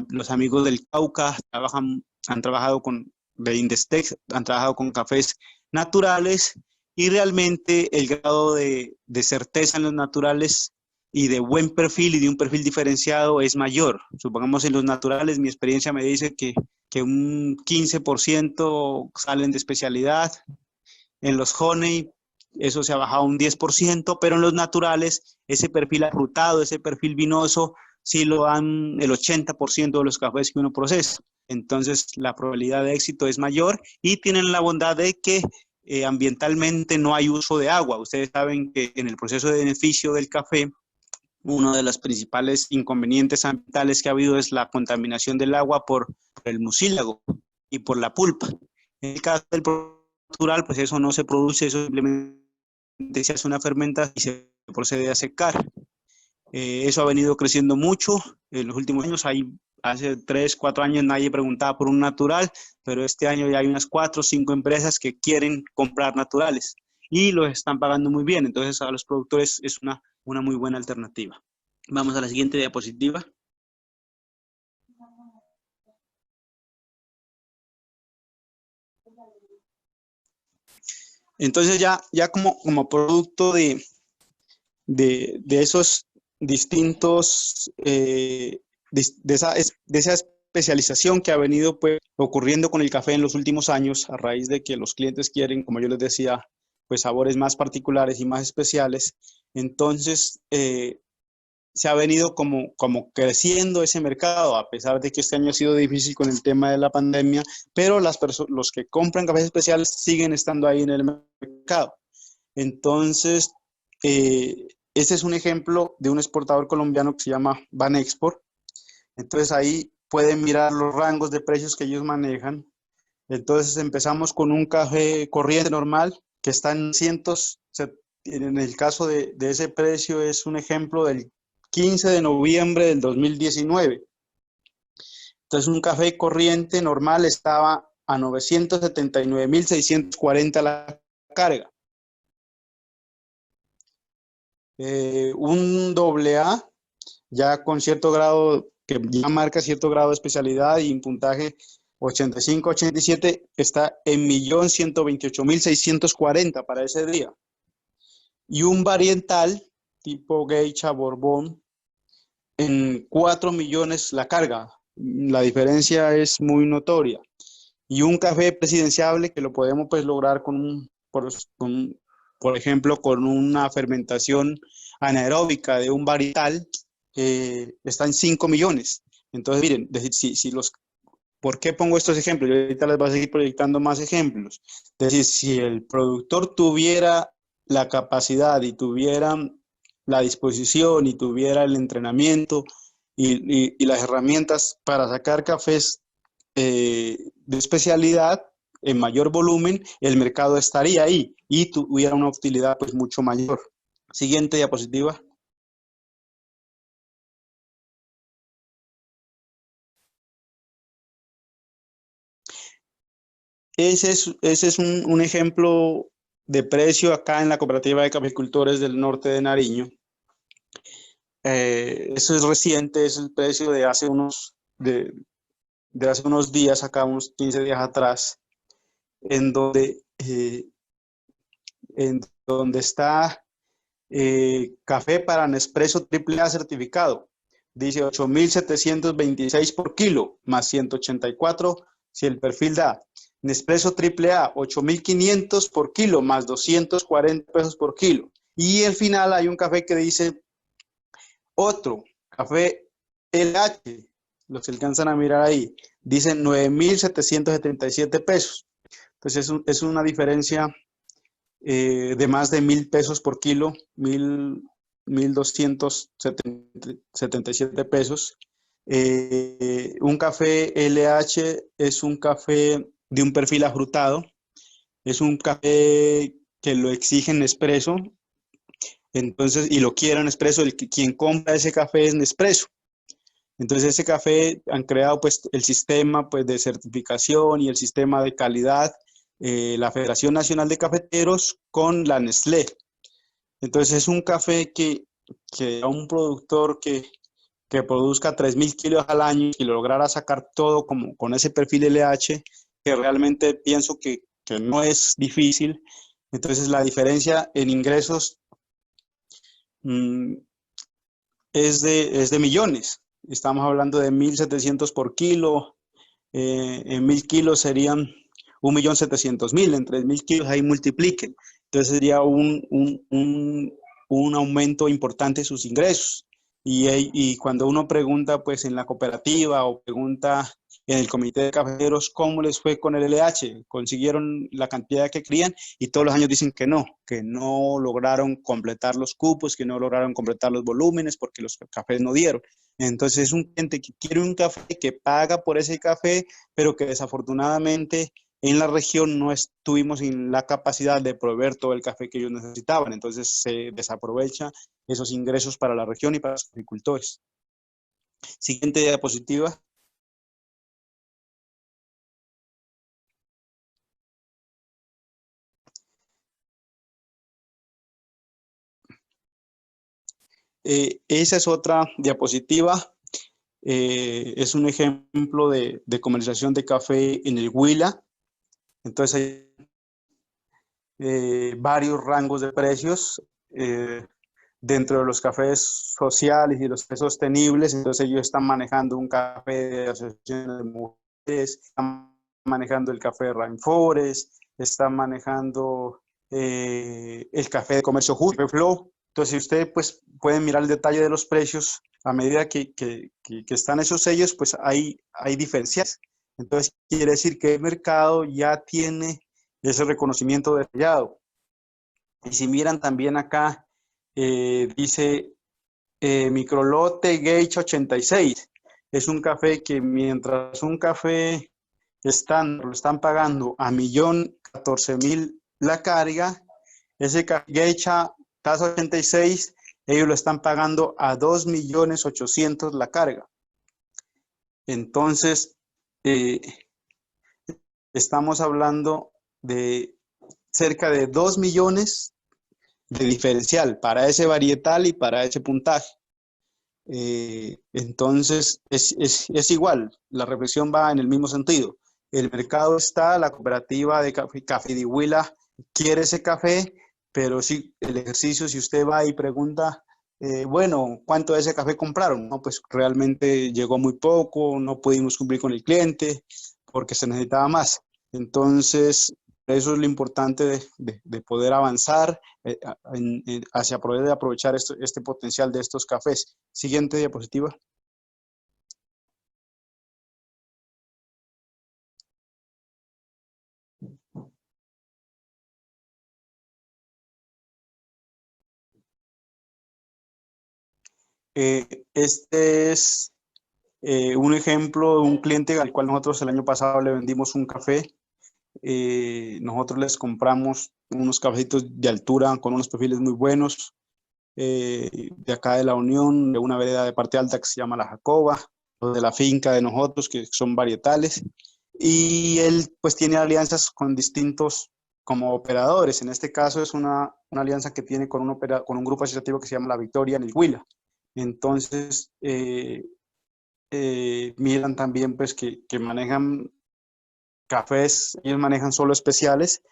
los amigos del Cauca han trabajado de Indestex, han trabajado con cafés naturales y realmente el grado de certeza en los naturales y de buen perfil y de un perfil diferenciado es mayor. Supongamos en los naturales, mi experiencia me dice que un 15% salen de especialidad. En los honey, eso se ha bajado un 10%, pero en los naturales, ese perfil afrutado, ese perfil vinoso, sí lo dan el 80% de los cafés que uno procesa. Entonces, la probabilidad de éxito es mayor y tienen la bondad de que ambientalmente no hay uso de agua. Ustedes saben que en el proceso de beneficio del café, uno de los principales inconvenientes ambientales que ha habido es la contaminación del agua por el mucílago y por la pulpa. En el caso del natural, pues eso no se produce, eso simplemente se hace una fermentación y se procede a secar. Eso ha venido creciendo mucho en los últimos años. Hace 3, 4 años nadie preguntaba por un natural, pero este año ya hay unas 4 o 5 empresas que quieren comprar naturales y los están pagando muy bien. Entonces a los productores es una muy buena alternativa. Vamos a la siguiente diapositiva. Entonces ya como producto de esos distintos, de esa especialización que ha venido pues, ocurriendo con el café en los últimos años, a raíz de que los clientes quieren, como yo les decía, pues sabores más particulares y más especiales, entonces se ha venido como creciendo ese mercado, a pesar de que este año ha sido difícil con el tema de la pandemia, pero los que compran cafés especiales siguen estando ahí en el mercado. Entonces, este es un ejemplo de un exportador colombiano que se llama Banexport. Entonces ahí pueden mirar los rangos de precios que ellos manejan. Entonces empezamos con un café corriente normal que está en cientos. En el caso de ese precio es un ejemplo del 15 de noviembre del 2019. Entonces un café corriente normal estaba a 979.640 la carga. Un AA, ya con cierto grado, que ya marca cierto grado de especialidad y un puntaje 85-87, está en 1.128.640 para ese día. Y un variental tipo Geisha Borbón en 4 millones la carga. La diferencia es muy notoria. Y un café presidenciable que lo podemos pues lograr por ejemplo, con una fermentación anaeróbica de un varietal, está en 5 millones. Entonces, miren, ¿por qué pongo estos ejemplos? Yo ahorita les voy a seguir proyectando más ejemplos. Es decir, si el productor tuviera la capacidad y tuviera la disposición y tuviera el entrenamiento y las herramientas para sacar cafés de especialidad en mayor volumen, el mercado estaría ahí y tuviera una utilidad pues mucho mayor. Siguiente diapositiva. Ese es un ejemplo de precio acá en la Cooperativa de Caficultores del Norte de Nariño. Eso es reciente, es el precio de hace de hace unos días, acá unos 15 días atrás, en donde está café para Nespresso AAA certificado. Dice 8.726 por kilo, más 184 si el perfil da. Nespresso AAA, 8.500 por kilo, más 240 pesos por kilo. Y al final hay un café que dice otro, café LH, los que alcanzan a mirar ahí, dice 9.777 pesos. Entonces es una diferencia de más de 1.000 pesos por kilo, 1.277 pesos. Un café LH es un café de un perfil afrutado, es un café que lo exigen Nespresso, entonces, y lo quieren Nespresso, quien compra ese café es Nespresso. Entonces ese café han creado pues el sistema pues de certificación y el sistema de calidad, la Federación Nacional de Cafeteros con la Nestlé. Entonces es un café que a un productor que produzca 3.000 kilos al año y lograra sacar todo como con ese perfil LH, que realmente pienso que no es difícil. Entonces la diferencia en ingresos es de millones. Estamos hablando de 1.700 por kilo. En 1.000 kilos serían 1.700.000. En 3.000 kilos ahí multipliquen. Entonces sería un aumento importante de sus ingresos. Y cuando uno pregunta pues en la cooperativa o pregunta en el comité de cafeteros cómo les fue con el LH, consiguieron la cantidad que querían y todos los años dicen que no lograron completar los cupos, que no lograron completar los volúmenes porque los cafés no dieron. Entonces es un cliente que quiere un café, que paga por ese café, pero que desafortunadamente en la región no estuvimos en la capacidad de proveer todo el café que ellos necesitaban. Entonces se desaprovecha esos ingresos para la región y para los agricultores. Siguiente diapositiva. Esa es otra diapositiva. Es un ejemplo de comercialización de café en el Huila. Entonces hay varios rangos de precios dentro de los cafés sociales y los cafés sostenibles. Entonces ellos están manejando un café de asociaciones de mujeres, están manejando el café de Rainforest, están manejando el café de comercio justo, Flow. Entonces, si ustedes pues, pueden mirar el detalle de los precios, a medida que están esos sellos, pues hay diferencias. Entonces, quiere decir que el mercado ya tiene ese reconocimiento detallado. Y si miran también acá, dice microlote Gage 86. Es un café que mientras un café estándar lo están pagando a 1.014.000 la carga, ese café Gage tasa 86, ellos lo están pagando a 2.800.000 la carga. Entonces, estamos hablando de cerca de 2 millones de diferencial para ese varietal y para ese puntaje. Entonces, es igual, la reflexión va en el mismo sentido. El mercado está, la cooperativa de Café de Huila quiere ese café, pero sí, el ejercicio, si usted va y pregunta, bueno, ¿cuánto de ese café compraron? No, pues realmente llegó muy poco, no pudimos cumplir con el cliente porque se necesitaba más. Entonces, eso es lo importante de poder avanzar hacia poder aprovechar este potencial de estos cafés. Siguiente diapositiva. Este es un ejemplo de un cliente al cual nosotros el año pasado le vendimos un café. Nosotros les compramos unos cafecitos de altura con unos perfiles muy buenos, de acá de la Unión, de una vereda de parte alta que se llama La Jacoba, de la finca de nosotros, que son varietales, y él pues tiene alianzas con distintos como operadores. En este caso es una alianza que tiene con un grupo asociativo que se llama La Victoria en el Huila. Entonces, miran también pues que manejan cafés, ellos manejan solo especiales,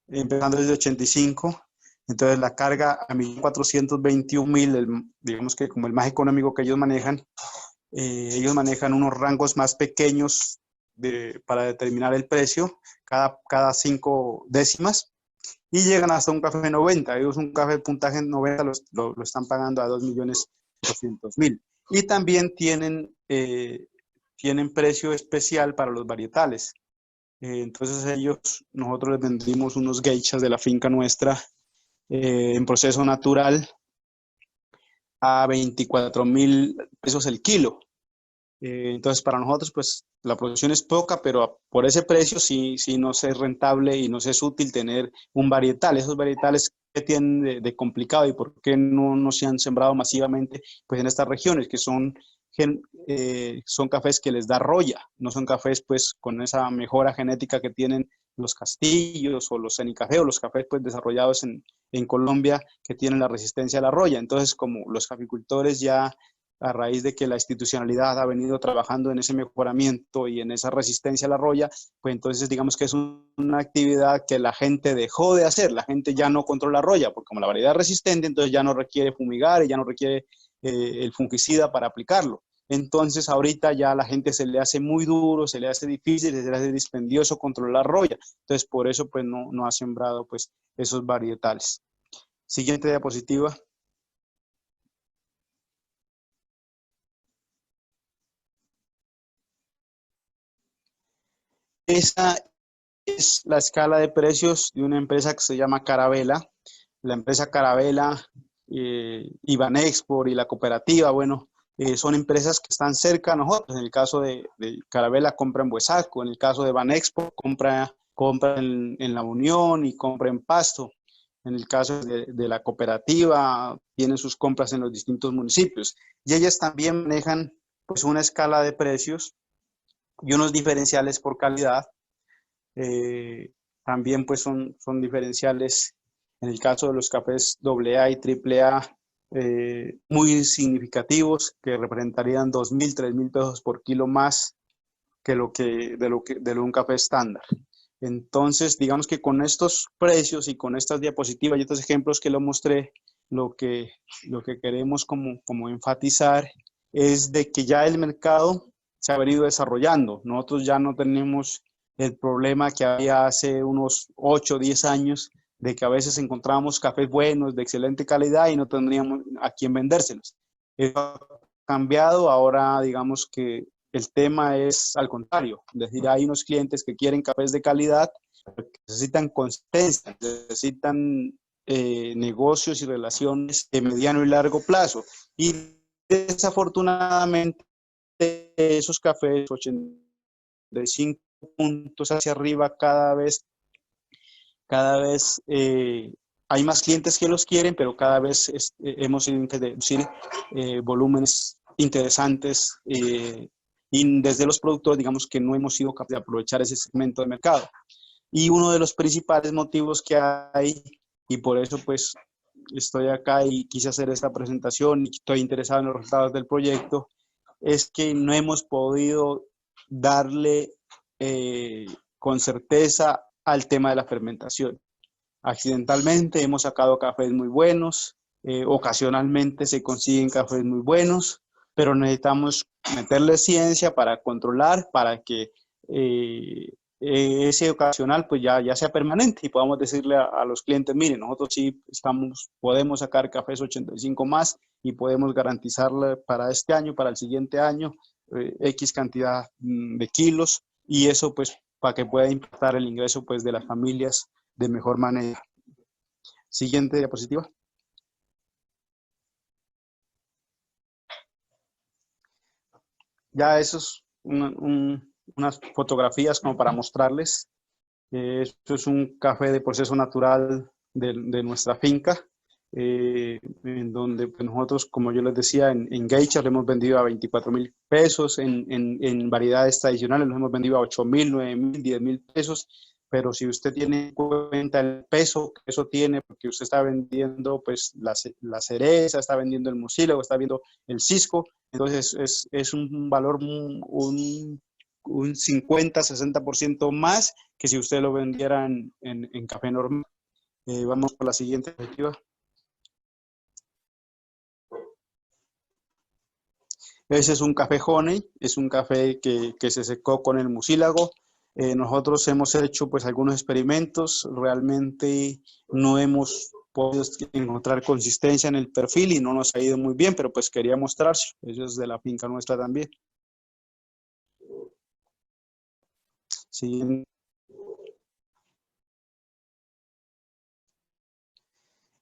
empezando desde 85, entonces la carga a 1.421.000, digamos que como el más económico que ellos manejan unos rangos más pequeños para determinar el precio, cada 5 décimas, y llegan hasta un café 90, ellos un café de puntaje 90 lo están pagando a 2.200.000. Y también tienen precio especial para los varietales. Entonces nosotros les vendimos unos geishas de la finca nuestra en proceso natural a 24.000 pesos el kilo. Entonces para nosotros pues la producción es poca, pero por ese precio sí nos es rentable y nos es útil tener un varietal. Esos varietales que tienen de complicado y por qué no se han sembrado masivamente pues en estas regiones, que son cafés que les da roya, no son cafés pues con esa mejora genética que tienen los castillos o los cenicafé o los cafés pues desarrollados en Colombia, que tienen la resistencia a la roya. Entonces como los caficultores ya a raíz de que la institucionalidad ha venido trabajando en ese mejoramiento y en esa resistencia a la roya, pues entonces digamos que es una actividad que la gente dejó de hacer, la gente ya no controla la roya, porque como la variedad es resistente, entonces ya no requiere fumigar y ya no requiere el fungicida para aplicarlo. Entonces ahorita ya a la gente se le hace muy duro, se le hace difícil, se le hace dispendioso controlar la roya, entonces por eso pues no ha sembrado pues esos varietales. Siguiente diapositiva. Esa es la escala de precios de una empresa que se llama Carabela. La empresa Carabela, Ibanexport y la cooperativa, bueno, son empresas que están cerca a nosotros. En el caso de Carabela compra en Buesaco, en el caso de Ibanexport compra en La Unión y compra en Pasto. En el caso de la cooperativa, tienen sus compras en los distintos municipios. Y ellas también manejan pues una escala de precios y unos diferenciales por calidad. También pues son diferenciales en el caso de los cafés AA y AAA muy significativos, que representarían 2.000, 3.000 pesos por kilo más que de un café estándar. Entonces, digamos que con estos precios y con estas diapositivas y estos ejemplos que lo mostré, lo que queremos como enfatizar es de que ya el mercado se ha venido desarrollando. Nosotros ya no tenemos el problema que había hace unos 8 o 10 años de que a veces encontrábamos cafés buenos, de excelente calidad y no tendríamos a quién vendérselos. Eso ha cambiado, ahora digamos que el tema es al contrario, es decir, hay unos clientes que quieren cafés de calidad, que necesitan consistencia, necesitan negocios y relaciones de mediano y largo plazo. Y desafortunadamente esos cafés 85 puntos hacia arriba cada vez hay más clientes que los quieren, pero cada vez hemos ido introducir volúmenes interesantes y desde los productores digamos que no hemos sido capaces de aprovechar ese segmento de mercado. Y uno de los principales motivos que hay, y por eso pues estoy acá y quise hacer esta presentación y estoy interesado en los resultados del proyecto, es que no hemos podido darle con certeza al tema de la fermentación. Accidentalmente hemos sacado cafés muy buenos, ocasionalmente se consiguen cafés muy buenos, pero necesitamos meterle ciencia para controlar, para que ese ocasional pues ya sea permanente y podamos decirle a los clientes, miren, nosotros sí podemos sacar cafés 85 más y podemos garantizarle para este año, para el siguiente año, X cantidad de kilos, y eso pues para que pueda impactar el ingreso pues de las familias de mejor manera. Siguiente diapositiva. Ya eso es unas fotografías como para mostrarles. Esto es un café de proceso natural de nuestra finca, en donde pues, nosotros, como yo les decía, en geishas lo hemos vendido a 24.000 pesos, en variedades tradicionales lo hemos vendido a 8.000, 9.000, 10.000 pesos, pero si usted tiene en cuenta el peso que eso tiene, porque usted está vendiendo pues la cereza, está vendiendo el mucílago, está viendo el cisco, entonces es un valor, un 50-60% más que si usted lo vendiera en café normal. Vamos por la siguiente diapositiva. Ese es un café honey, es un café que se secó con el mucílago. Nosotros hemos hecho pues algunos experimentos, realmente no hemos podido encontrar consistencia en el perfil y no nos ha ido muy bien, pero pues quería mostrarse. Eso es de la finca nuestra también. Siguiente.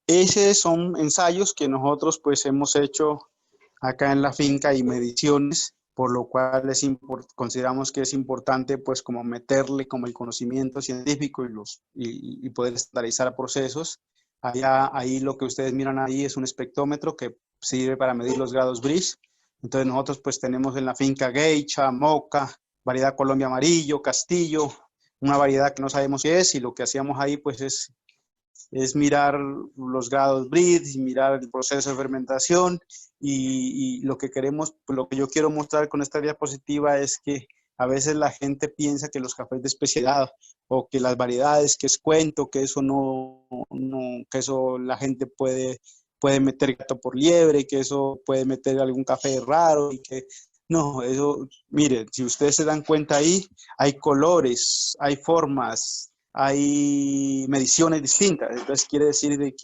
Esos son ensayos que nosotros pues hemos hecho acá en la finca y mediciones, por lo cual consideramos que es importante pues como meterle como el conocimiento científico y poder estandarizar procesos. Ahí lo que ustedes miran ahí es un espectrómetro que sirve para medir los grados Brice. Entonces nosotros pues tenemos en la finca Geisha, Moca, variedad Colombia Amarillo, Castillo, una variedad que no sabemos qué es, y lo que hacíamos ahí pues es mirar los grados Brix y mirar el proceso de fermentación, y lo que queremos, lo que yo quiero mostrar con esta diapositiva es que a veces la gente piensa que los cafés de especialidad o que las variedades, que es cuento, que eso que eso la gente puede meter gato por liebre, que eso puede meter algún café raro y que no, eso, mire, si ustedes se dan cuenta ahí, hay colores, hay formas, hay mediciones distintas. Entonces quiere decir de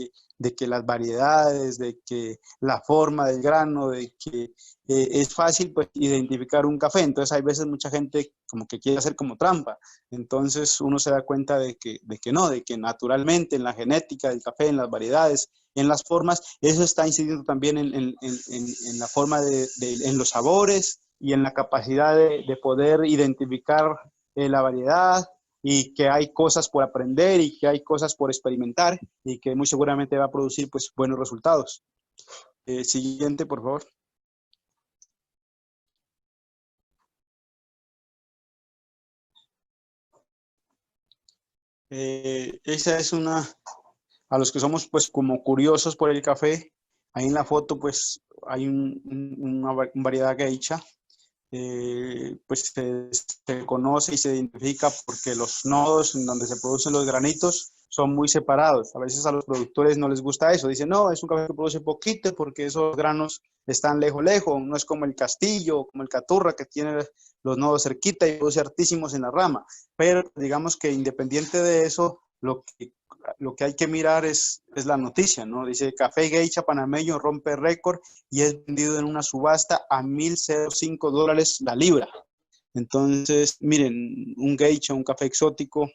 que las variedades, de que la forma del grano, de que es fácil pues identificar un café. Entonces hay veces mucha gente como que quiere hacer como trampa. Entonces uno se da cuenta de que no, de que naturalmente en la genética del café, en las variedades, en las formas, eso está incidiendo también en la forma en los sabores y en la capacidad de poder identificar la variedad, y que hay cosas por aprender y que hay cosas por experimentar y que muy seguramente va a producir pues buenos resultados. Siguiente, por favor. Esa es a los que somos pues como curiosos por el café, ahí en la foto pues hay una variedad geisha. Pues se conoce y se identifica porque los nodos en donde se producen los granitos son muy separados. A veces a los productores no les gusta eso. Dicen, no, es un café que produce poquito porque esos granos están lejos. No es como el Castillo, como el Caturra, que tiene los nodos cerquita y produce hartísimos en la rama. Pero digamos que independiente de eso, lo que hay que mirar es la noticia, ¿no? Dice, café geisha panameño rompe récord y es vendido en una subasta a $1,005 la libra. Entonces, miren, un geisha, un café exótico,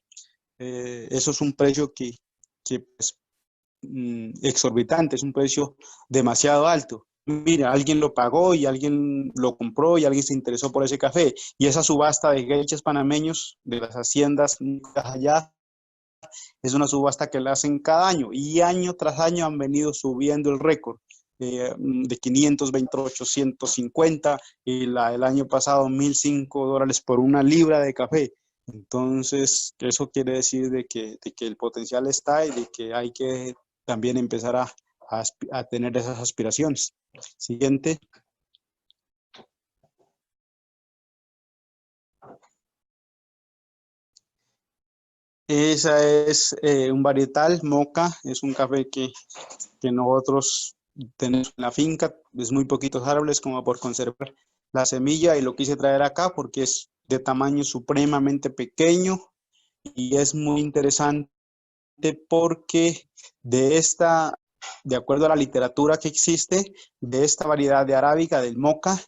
eso es un precio que es exorbitante, es un precio demasiado alto. Mira, alguien lo pagó y alguien lo compró y alguien se interesó por ese café. Y esa subasta de geishas panameños de las haciendas allá es una subasta que la hacen cada año y año tras año han venido subiendo el récord. De 520 a 850 y el año pasado $1,005 por una libra de café. Entonces, eso quiere decir de que el potencial está y de que hay que también empezar a tener esas aspiraciones. Siguiente. Esa es un varietal, Moca, es un café que nosotros tenemos en la finca, es muy poquitos árboles como por conservar la semilla y lo quise traer acá porque es de tamaño supremamente pequeño y es muy interesante porque de acuerdo a la literatura que existe, de esta variedad de arábica, del moca,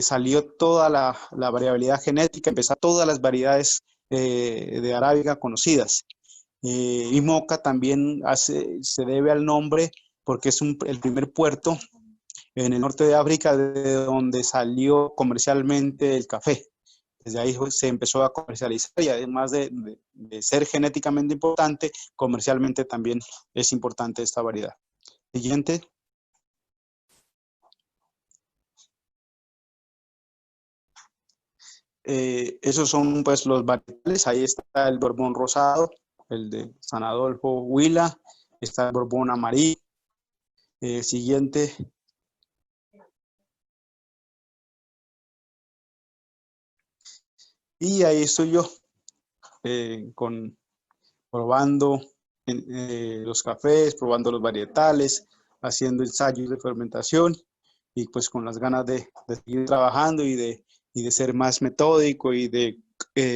salió toda la variabilidad genética, empezaron todas las variedades de arábica conocidas. Y moca también se debe al nombre porque es el primer puerto en el norte de África de donde salió comercialmente el café. Desde ahí se empezó a comercializar y además de ser genéticamente importante, comercialmente también es importante esta variedad. Siguiente. Esos son pues los varietales. Ahí está el Borbón rosado, el de San Adolfo Huila, está el Borbón amarillo. Siguiente. Y ahí estoy yo probando los cafés, probando los varietales, haciendo ensayos de fermentación y pues con las ganas de seguir trabajando y de ser más metódico y de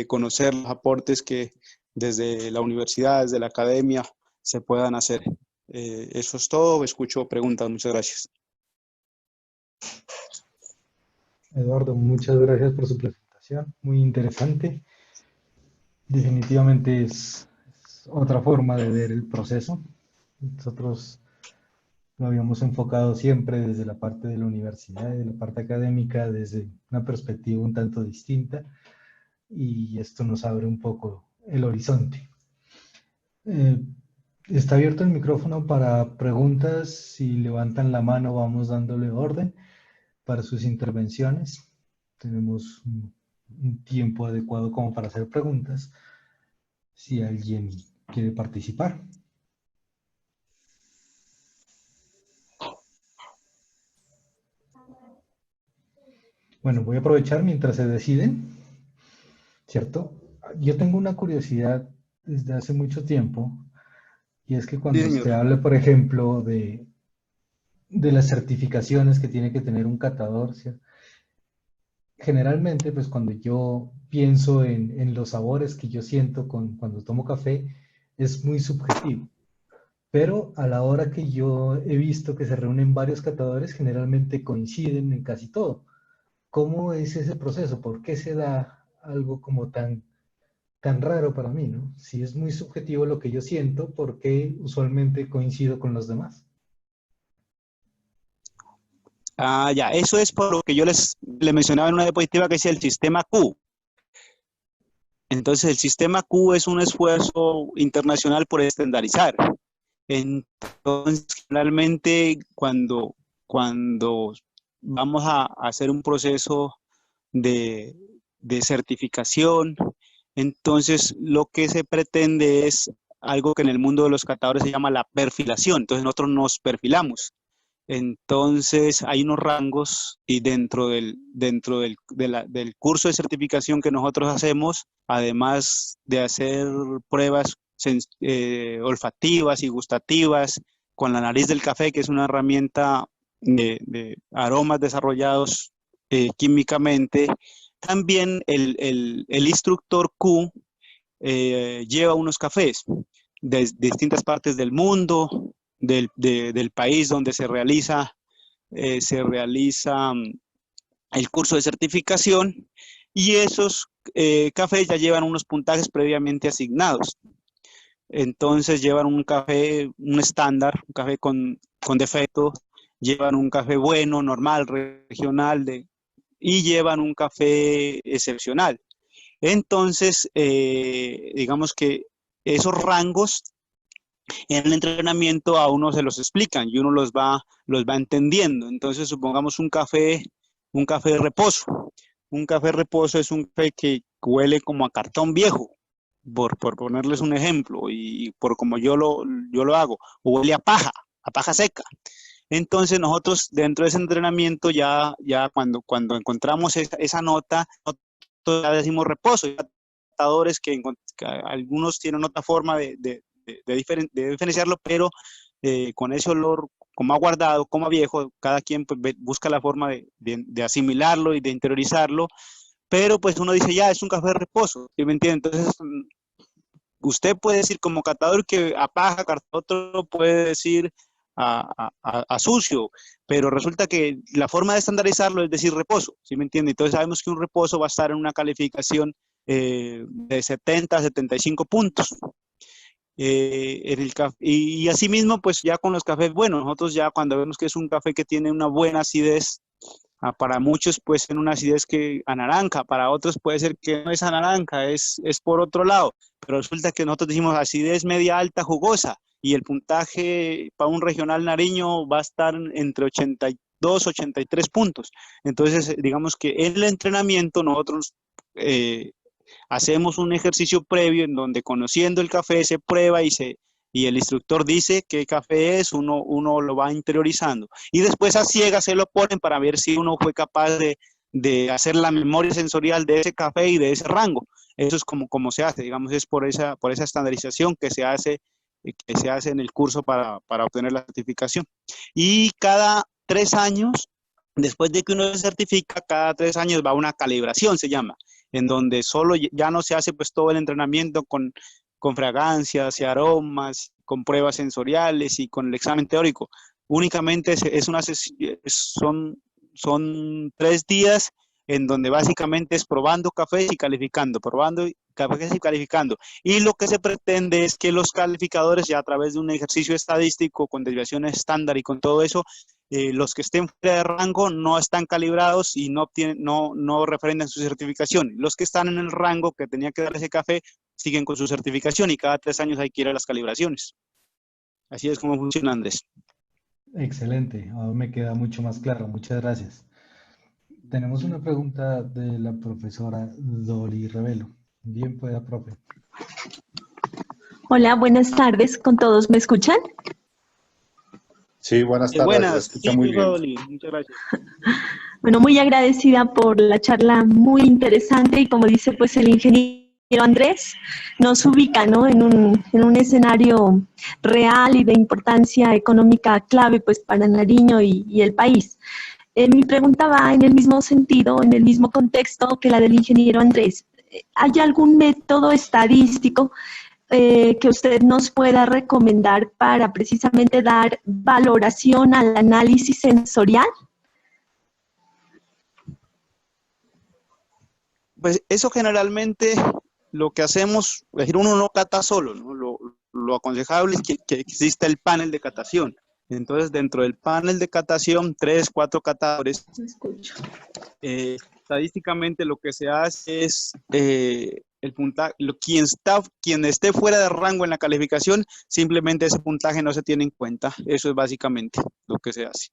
conocer los aportes que desde la universidad, desde la academia se puedan hacer. Eso es todo. Escucho preguntas. Muchas gracias. Eduardo, muchas gracias por su presentación, muy interesante. Definitivamente es otra forma de ver el proceso. Nosotros lo habíamos enfocado siempre desde la parte de la universidad, de la parte académica, desde una perspectiva un tanto distinta, y esto nos abre un poco el horizonte. Está abierto el micrófono para preguntas. Si levantan la mano, vamos dándole orden para sus intervenciones. Tenemos un tiempo adecuado como para hacer preguntas, si alguien quiere participar. Bueno, voy a aprovechar mientras se deciden, ¿cierto? Yo tengo una curiosidad desde hace mucho tiempo, y es que cuando Sí, señor. usted habla, por ejemplo, de las certificaciones que tiene que tener un catador, ¿cierto? Generalmente, pues cuando yo pienso en los sabores que yo siento cuando tomo café, es muy subjetivo. Pero a la hora que yo he visto que se reúnen varios catadores, generalmente coinciden en casi todo. ¿Cómo es ese proceso? ¿Por qué se da algo como tan raro para mí, ¿no? Si es muy subjetivo lo que yo siento, ¿por qué usualmente coincido con los demás? Ya, eso es por lo que yo le mencionaba en una diapositiva que decía el sistema Q. Entonces, el sistema Q es un esfuerzo internacional por estandarizar. Entonces, generalmente, cuando vamos a hacer un proceso de certificación, entonces lo que se pretende es algo que en el mundo de los catadores se llama la perfilación. Entonces, nosotros nos perfilamos. Entonces, hay unos rangos y del curso de certificación que nosotros hacemos, además de hacer pruebas olfativas y gustativas con la nariz del café, que es una herramienta de aromas desarrollados químicamente, también el instructor Q lleva unos cafés de distintas partes del mundo, del país donde se realiza el curso de certificación, y esos cafés ya llevan unos puntajes previamente asignados. Entonces llevan un café, un estándar, un café con defecto, llevan un café bueno, normal, regional, y llevan un café excepcional. Entonces, digamos que esos rangos en el entrenamiento a uno se los explican y uno los va entendiendo. Entonces, supongamos un café de reposo. Un café reposo es un café que huele como a cartón viejo, por ponerles un ejemplo, y por como yo lo hago, huele a paja seca. Entonces nosotros dentro de ese entrenamiento ya cuando encontramos esa nota, nosotros ya decimos reposo. Hay tratadores que algunos tienen otra forma de diferenciarlo, pero con ese olor como ha guardado, como a viejo, cada quien pues, busca la forma de asimilarlo y de interiorizarlo, pero pues uno dice, ya, es un café de reposo, ¿sí me entiende? Entonces, usted puede decir como catador que a paja, otro puede decir a sucio, pero resulta que la forma de estandarizarlo es decir reposo, ¿sí me entiende? Entonces sabemos que un reposo va a estar en una calificación de 70 a 75 puntos. Y asimismo, pues ya con los cafés, bueno, nosotros ya cuando vemos que es un café que tiene una buena acidez, para muchos puede ser una acidez que a naranja, para otros puede ser que no es a naranja, es por otro lado, pero resulta que nosotros decimos acidez media alta jugosa y el puntaje para un regional nariño va a estar entre 82 83 puntos. Entonces, digamos que en el entrenamiento nosotros hacemos un ejercicio previo en donde conociendo el café se prueba y el instructor dice qué café es, uno lo va interiorizando. Y después a ciegas se lo ponen para ver si uno fue capaz de hacer la memoria sensorial de ese café y de ese rango. Eso es como se hace, digamos, es por esa estandarización que se hace en el curso para obtener la certificación. Y cada 3 años, después de que uno se certifica, cada 3 años va una calibración, se llama, en donde solo ya no se hace pues todo el entrenamiento con fragancias y aromas, con pruebas sensoriales y con el examen teórico. Únicamente son 3 días en donde básicamente es probando cafés y calificando, probando cafés y calificando. Y lo que se pretende es que los calificadores, ya a través de un ejercicio estadístico con desviaciones estándar y con todo eso, los que estén fuera de rango no están calibrados y no refrendan su certificación. Los que están en el rango que tenía que dar ese café siguen con su certificación y cada 3 años hay que ir a las calibraciones. Así es como funciona, Andrés. Excelente, ahora me queda mucho más claro. Muchas gracias. Tenemos una pregunta de la profesora Dori Revelo. Bien pueda, profe. Hola, buenas tardes con todos. ¿Me escuchan? Sí, buenas tardes, la Buenas, escucha sí, muy bien. muchas gracias. Bueno, muy agradecida por la charla muy interesante y como dice pues el ingeniero Andrés, nos ubica, ¿no?, en un escenario real y de importancia económica clave pues para Nariño y el país. Mi pregunta va en el mismo sentido, en el mismo contexto que la del ingeniero Andrés. ¿Hay algún método estadístico que usted nos pueda recomendar para precisamente dar valoración al análisis sensorial? Pues eso generalmente lo que hacemos, es decir, uno no cata solo, ¿no? Lo aconsejable es que exista el panel de catación. Entonces, dentro del panel de catación, 3, 4 catadores, Me escucho. estadísticamente lo que se hace es el puntaje, quien esté fuera de rango en la calificación, simplemente ese puntaje no se tiene en cuenta. Eso es básicamente lo que se hace.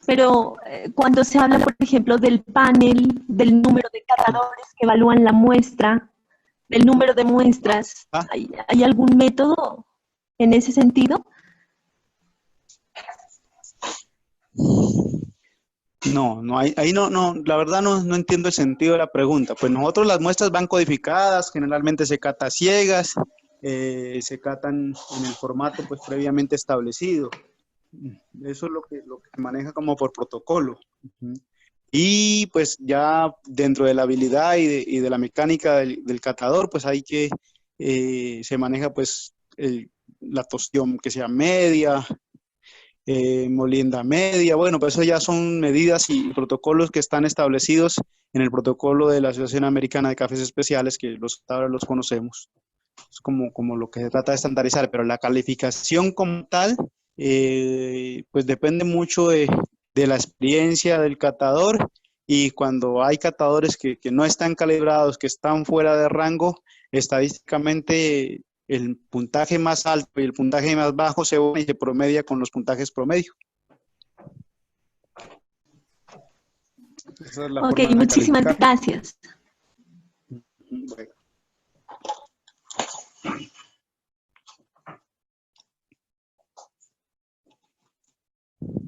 Pero cuando se habla, por ejemplo, del panel, del número de catadores que evalúan la muestra, del número de muestras, Ah, ¿hay algún método en ese sentido? no, ahí no, la verdad no entiendo el sentido de la pregunta. Pues nosotros las muestras van codificadas, generalmente se cata a ciegas, se catan en el formato pues previamente establecido. Eso es lo que se maneja como por protocolo. Ujú. Y pues ya dentro de la habilidad y de la mecánica del catador, pues hay que, se maneja pues la tostión que sea media, molienda media, bueno, pues eso ya son medidas y protocolos que están establecidos en el protocolo de la Asociación Americana de Cafés Especiales, que ahora los conocemos. Es como lo que se trata de estandarizar, pero la calificación como tal, pues depende mucho de la experiencia del catador y cuando hay catadores que no están calibrados, que están fuera de rango, estadísticamente el puntaje más alto y el puntaje más bajo se une y se promedia con los puntajes promedio. Esa es la Ok, forma de muchísimas calificar. gracias. Bueno.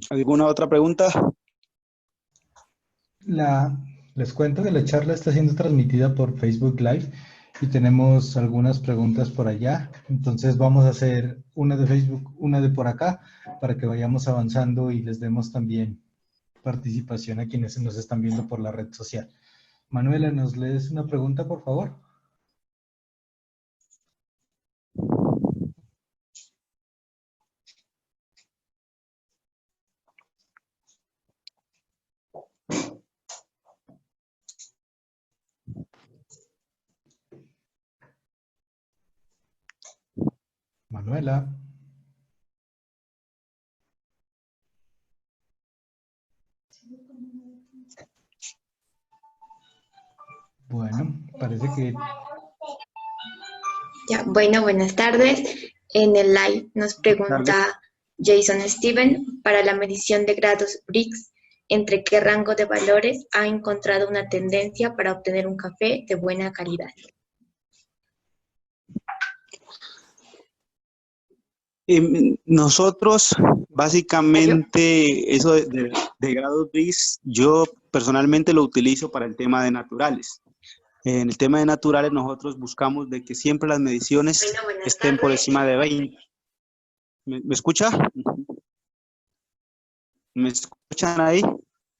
¿Alguna otra pregunta? La Les cuento que la charla está siendo transmitida por Facebook Live y tenemos algunas preguntas por allá. Entonces vamos a hacer una de Facebook, una de por acá, para que vayamos avanzando y les demos también participación a quienes nos están viendo por la red social. Manuela, ¿nos lees una pregunta, por favor? Manuela. Bueno, parece que... Ya, bueno, buenas tardes. En el live nos pregunta Jason Steven, para la medición de grados Brix, ¿entre qué rango de valores ha encontrado una tendencia para obtener un café de buena calidad? Nosotros, básicamente, eso de grados BRICS, yo personalmente lo utilizo para el tema de naturales. En el tema de naturales, nosotros buscamos de que siempre las mediciones Bueno, buenas estén por tardes. encima de 20. ¿Me escucha? ¿Me escuchan ahí?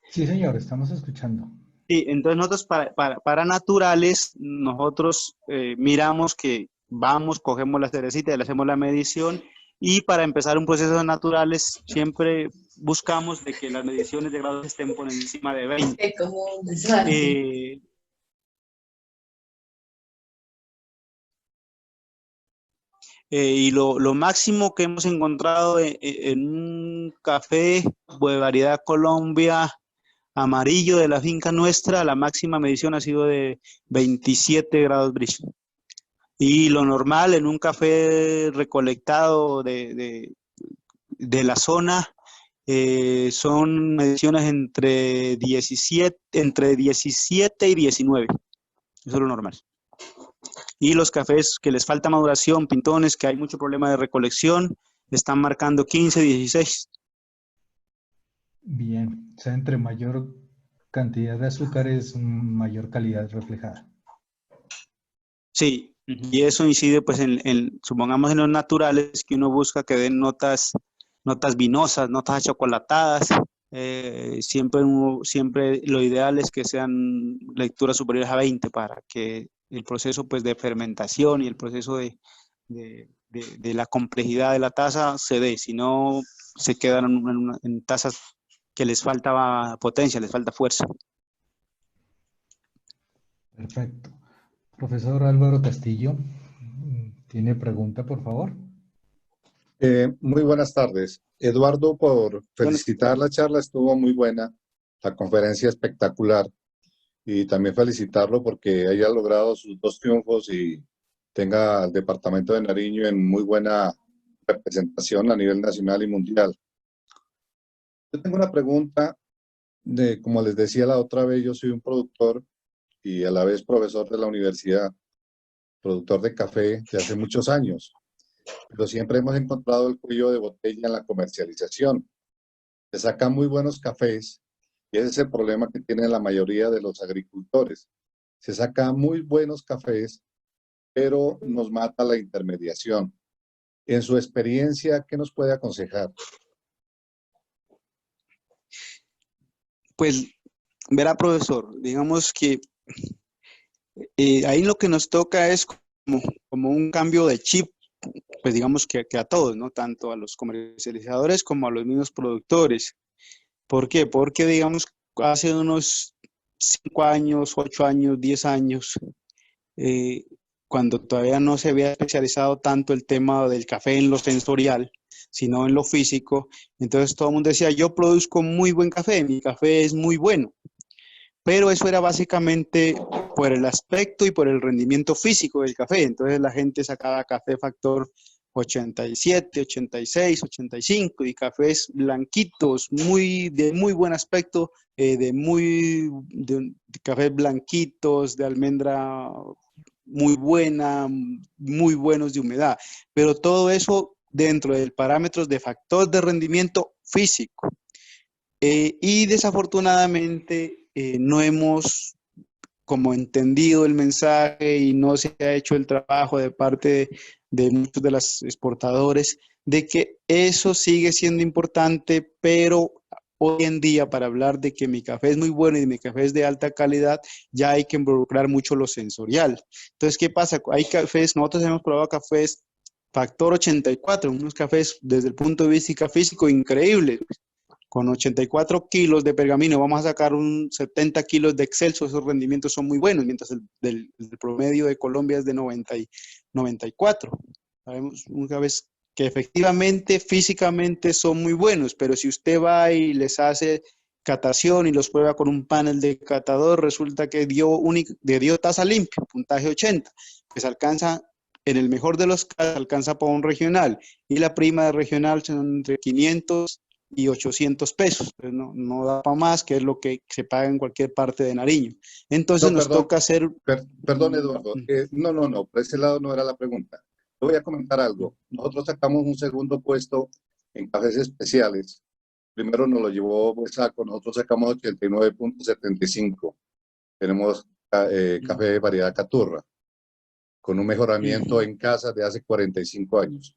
Sí, señor, estamos escuchando. Sí, entonces nosotros para naturales, nosotros miramos que vamos, cogemos la cerecita y le hacemos la medición, y para empezar un proceso de naturales siempre buscamos de que las mediciones de grados estén por encima de 20. Es como un desastre. Y lo máximo que hemos encontrado en un café de variedad Colombia amarillo de la finca nuestra, la máxima medición ha sido de 27 grados Brix. Y lo normal en un café recolectado de la zona son mediciones entre 17 y 19. Eso es lo normal. Y los cafés que les falta maduración, pintones, que hay mucho problema de recolección, están marcando 15, 16. Bien, o sea, entre mayor cantidad de azúcares, mayor calidad reflejada. Sí, y eso incide, pues, supongamos en los naturales, que uno busca que den notas vinosas, notas achocolatadas. Siempre lo ideal es que sean lecturas superiores a 20 para que el proceso, pues, de fermentación y el proceso de la complejidad de la taza se dé. Si no, se quedan en tazas que les falta potencia, les falta fuerza. Perfecto. Profesor Álvaro Castillo, ¿tiene pregunta, por favor? Muy buenas tardes. Eduardo, por felicitar la charla, estuvo muy buena, la conferencia espectacular, y también felicitarlo porque haya logrado sus 2 triunfos y tenga al departamento de Nariño en muy buena representación a nivel nacional y mundial. Yo tengo una pregunta como les decía la otra vez, yo soy un productor y a la vez profesor de la universidad, productor de café de hace muchos años, pero siempre hemos encontrado el cuello de botella en la comercialización. Se sacan muy buenos cafés y ese es el problema que tienen la mayoría de los agricultores. Se sacan muy buenos cafés, pero nos mata la intermediación. En su experiencia, ¿qué nos puede aconsejar? Pues, verá, profesor, digamos que ahí lo que nos toca es como un cambio de chip, pues digamos que a todos, ¿no? Tanto a los comercializadores como a los mismos productores. ¿Por qué? Porque, digamos, hace unos 5 años, 8 años, 10 años, eh, cuando todavía no se había especializado tanto el tema del café en lo sensorial, sino en lo físico, entonces todo el mundo decía, yo produzco muy buen café, mi café es muy bueno. Pero eso era básicamente por el aspecto y por el rendimiento físico del café. Entonces la gente sacaba café factor 87, 86, 85 y cafés blanquitos, de muy buen aspecto, de cafés blanquitos, de almendra muy buena, muy buenos de humedad. Pero todo eso dentro del parámetros de factor de rendimiento físico. Y desafortunadamente no hemos como entendido el mensaje y no se ha hecho el trabajo de parte de muchos de los exportadores de que eso sigue siendo importante, pero hoy en día para hablar de que mi café es muy bueno y mi café es de alta calidad, ya hay que involucrar mucho lo sensorial. Entonces, ¿qué pasa? Hay cafés, nosotros hemos probado cafés factor 84, unos cafés desde el punto de vista físico increíbles. Con 84 kilos de pergamino vamos a sacar un 70 kilos de excelso, esos rendimientos son muy buenos, mientras el promedio de Colombia es de 90 y 94. Sabemos una vez que efectivamente, físicamente son muy buenos, pero si usted va y les hace catación y los prueba con un panel de catador, resulta que dio tasa limpia, puntaje 80, pues alcanza, en el mejor de los casos, alcanza para un regional, y la prima de regional son entre 500 y 800 pesos, pues no da para más, que es lo que se paga en cualquier parte de Nariño. Entonces No, nos perdón, toca hacer... perdón, Eduardo. No, por ese lado no era la pregunta. Te voy a comentar algo. Nosotros sacamos un segundo puesto en cafés especiales. Primero nos lo llevó Besaco, nosotros sacamos 89.75. Tenemos café de variedad Caturra, con un mejoramiento en casa de hace 45 años.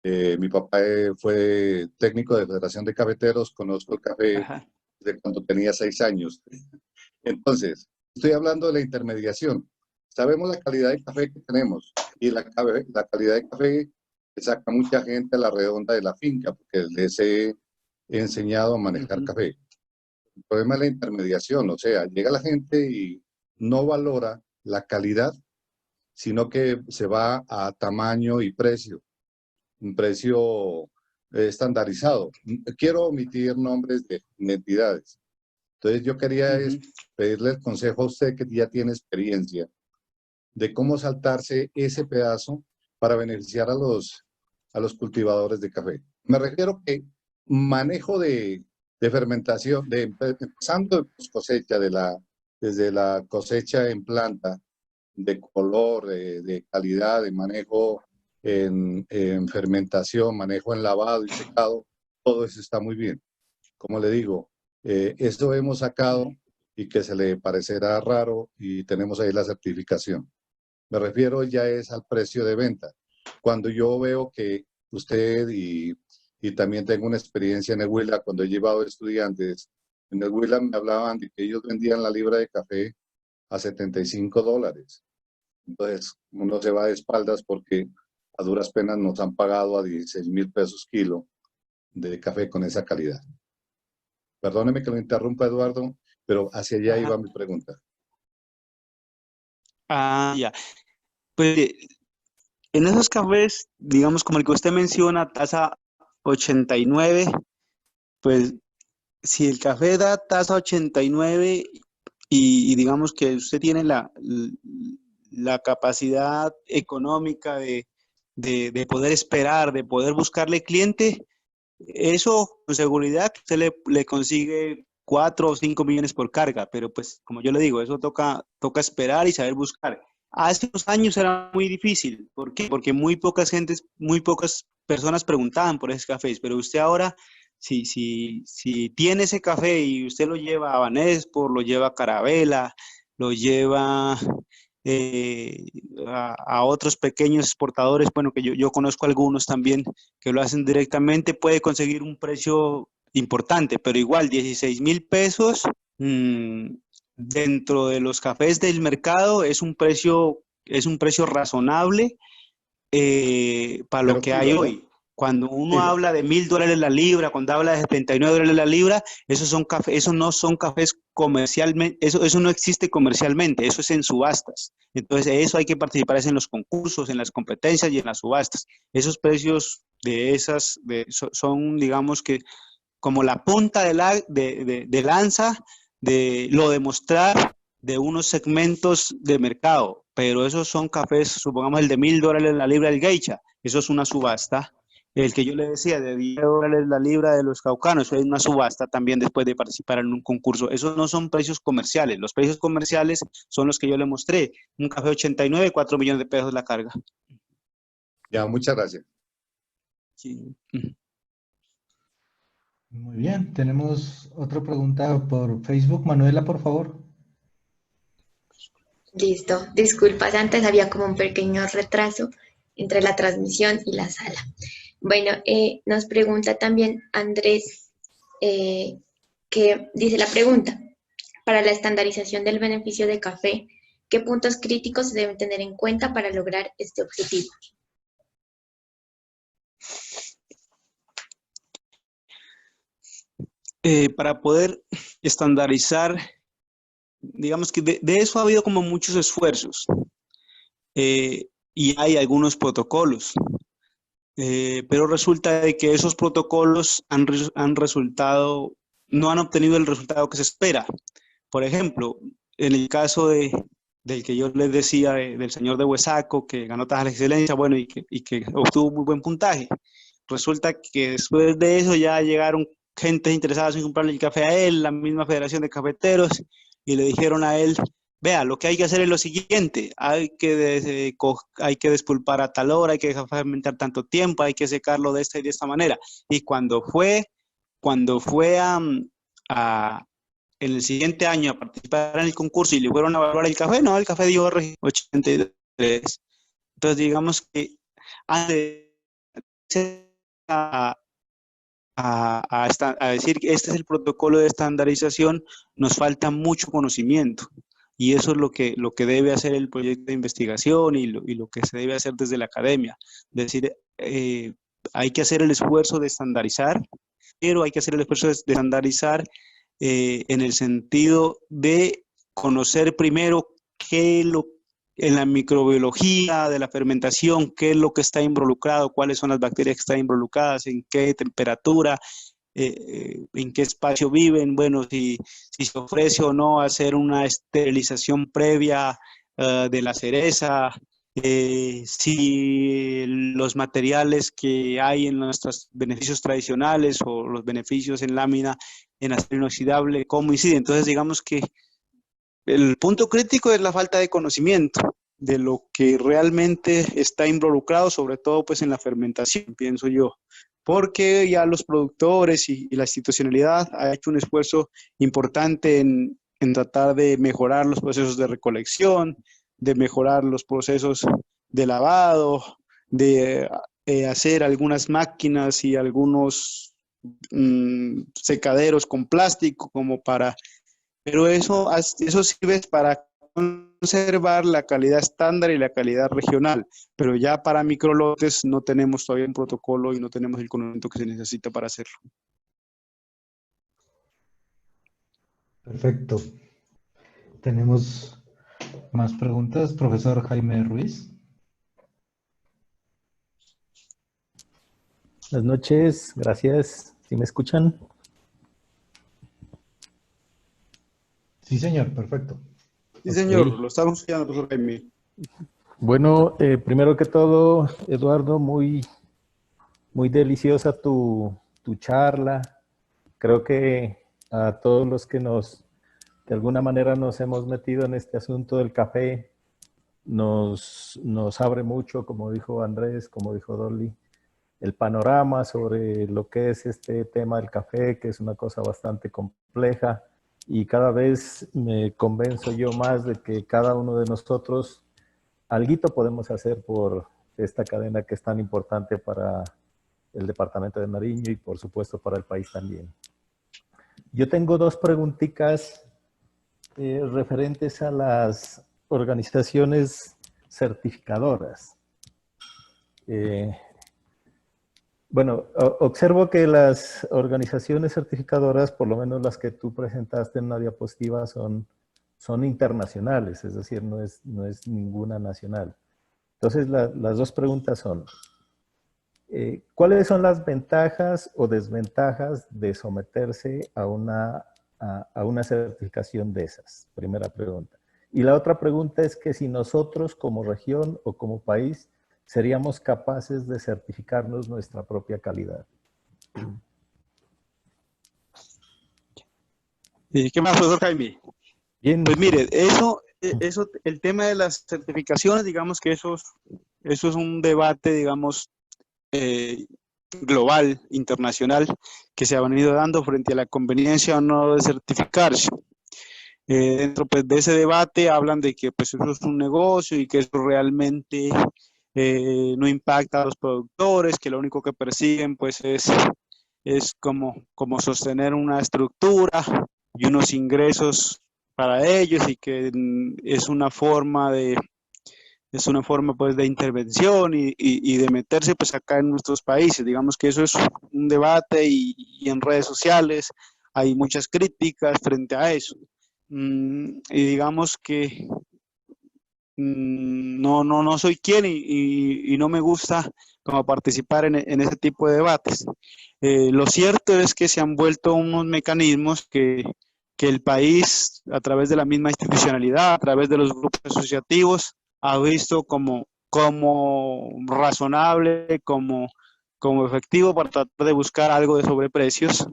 Mi papá fue técnico de Federación de Cafeteros, conozco el café Ajá. desde cuando tenía 6 años. Entonces, estoy hablando de la intermediación. Sabemos la calidad de café que tenemos y la calidad de café que saca mucha gente a la redonda de la finca porque les he enseñado a manejar café. El problema es la intermediación, o sea, llega la gente y no valora la calidad, sino que se va a tamaño y precio, un precio estandarizado. Quiero omitir nombres de entidades. Entonces yo quería pedirle el consejo a usted que ya tiene experiencia de cómo saltarse ese pedazo para beneficiar a los cultivadores de café. Me refiero que manejo de fermentación, empezando de cosecha, desde la cosecha en planta, de color, de calidad, de manejo en fermentación, manejo en lavado y secado, todo eso está muy bien. Como le digo, esto hemos sacado y que se le parecerá raro y tenemos ahí la certificación. Me refiero ya es al precio de venta. Cuando yo veo que usted y también tengo una experiencia en el Huila, cuando he llevado estudiantes, en el Huila me hablaban de que ellos vendían la libra de café a $75. Entonces uno se va de espaldas porque a duras penas nos han pagado a 16,000 pesos kilo de café con esa calidad. Perdóneme que lo interrumpa, Eduardo, pero hacia allá iba mi pregunta. Ah, ya. Pues en esos cafés, digamos, como el que usted menciona, tasa 89, pues si el café da tasa 89 y digamos que usted tiene la capacidad económica de poder esperar, de poder buscarle cliente, eso con seguridad usted le consigue 4 o 5 millones por carga, pero pues como yo le digo, eso toca esperar y saber buscar. Hace unos años era muy difícil. ¿Por qué? Porque muy pocas personas preguntaban por esos cafés, pero usted ahora, si tiene ese café y usted lo lleva a Banesport, lo lleva a Carabela, lo lleva a otros pequeños exportadores, bueno, que yo conozco algunos también que lo hacen directamente, puede conseguir un precio importante, pero igual 16,000 pesos dentro de los cafés del mercado es un precio razonable para lo Pero que hay kilo, ¿no? hoy. Cuando uno Kilo. habla de $1,000 la libra, cuando habla de $79 la libra, esos no son cafés comercialmente, eso no existe comercialmente, eso es en subastas. Entonces, eso hay que participar es en los concursos, en las competencias y en las subastas. Esos precios son, digamos que, como la punta de lanza de lo demostrar de unos segmentos de mercado, pero esos son cafés, supongamos el de $1,000 la libra del Geisha, eso es una subasta. El que yo le decía de $10 la libra de los caucanos, eso es una subasta también después de participar en un concurso. Esos no son precios comerciales, los precios comerciales son los que yo le mostré. Un café 89, 4 millones de pesos la carga. Ya, muchas gracias. Sí. Muy bien, tenemos otra pregunta por Facebook. Manuela, por favor. Listo. Disculpas, antes había como un pequeño retraso entre la transmisión y la sala. Bueno, nos pregunta también Andrés, que dice la pregunta, para la estandarización del beneficio de café, ¿qué puntos críticos se deben tener en cuenta para lograr este objetivo? Para poder estandarizar, digamos que de eso ha habido como muchos esfuerzos y hay algunos protocolos, pero resulta de que esos protocolos han resultado, no han obtenido el resultado que se espera. Por ejemplo, en el caso del que yo les decía, del señor de Huesaco, que ganó tajas de excelencia, bueno, y que obtuvo muy buen puntaje. Resulta que después de eso ya llegaron gentes interesadas en comprarle el café a él, la misma Federación de Cafeteros, y le dijeron a él, vea, lo que hay que hacer es lo siguiente, hay que despulpar a tal hora, hay que dejar fermentar tanto tiempo, hay que secarlo de esta y de esta manera. Y cuando fue a en el siguiente año a participar en el concurso y le fueron a evaluar el café, no, el café dio 83. Entonces, digamos que antes a, a decir que este es el protocolo de estandarización, nos falta mucho conocimiento. Y eso es lo que debe hacer el proyecto de investigación y lo que se debe hacer desde la academia. Es decir, hay que hacer el esfuerzo de estandarizar, pero hay que hacer el esfuerzo de estandarizar en el sentido de conocer primero en la microbiología de la fermentación, qué es lo que está involucrado, cuáles son las bacterias que están involucradas, en qué temperatura, en qué espacio viven, bueno, si se ofrece o no hacer una esterilización previa de la cereza, si los materiales que hay en nuestros beneficios tradicionales o los beneficios en lámina en acero inoxidable, cómo incide. Entonces, digamos que el punto crítico es la falta de conocimiento de lo que realmente está involucrado, sobre todo pues en la fermentación, pienso yo, porque ya los productores y la institucionalidad ha hecho un esfuerzo importante en tratar de mejorar los procesos de recolección, de mejorar los procesos de lavado, de hacer algunas máquinas y algunos secaderos con plástico como para, pero eso sirve para conservar la calidad estándar y la calidad regional, pero ya para microlotes no tenemos todavía un protocolo y no tenemos el conocimiento que se necesita para hacerlo. Perfecto. Tenemos más preguntas. Profesor Jaime Ruiz. Buenas noches, gracias. ¿Sí me escuchan? Sí, señor, perfecto. Sí, señor, Ok. lo estamos escuchando, profesor Jaime. Bueno, primero que todo, Eduardo, muy deliciosa tu charla. Creo que a todos los que de alguna manera nos hemos metido en este asunto del café, nos abre mucho, como dijo Andrés, como dijo Dolly, el panorama sobre lo que es este tema del café, que es una cosa bastante compleja, y cada vez me convenzo yo más de que cada uno de nosotros alguito podemos hacer por esta cadena que es tan importante para el departamento de Nariño y por supuesto para el país también. Yo tengo dos preguntitas referentes a las organizaciones certificadoras. Bueno, observo que las organizaciones certificadoras, por lo menos las que tú presentaste en una diapositiva, son internacionales, es decir, no es ninguna nacional. Entonces, las dos preguntas son, ¿cuáles son las ventajas o desventajas de someterse a una certificación de esas? Primera pregunta. Y la otra pregunta es que si nosotros como región o como país seríamos capaces de certificarnos nuestra propia calidad. ¿Qué más, profesor Jaime? Bien. Pues mire, el tema de las certificaciones, digamos que eso es un debate, digamos, global, internacional, que se ha venido dando frente a la conveniencia o no de certificarse. Dentro pues, de ese debate hablan de que pues, eso es un negocio y que eso realmente no impacta a los productores, que lo único que persiguen pues, es como sostener una estructura y unos ingresos para ellos y que es una forma pues de intervención y de meterse pues acá en nuestros países. Digamos que eso es un debate y en redes sociales hay muchas críticas frente a eso. Y digamos que no soy quien y no me gusta como participar en ese tipo de debates. Lo cierto es que se han vuelto unos mecanismos que el país, a través de la misma institucionalidad, a través de los grupos asociativos, ha visto como razonable, como efectivo para tratar de buscar algo de sobreprecios.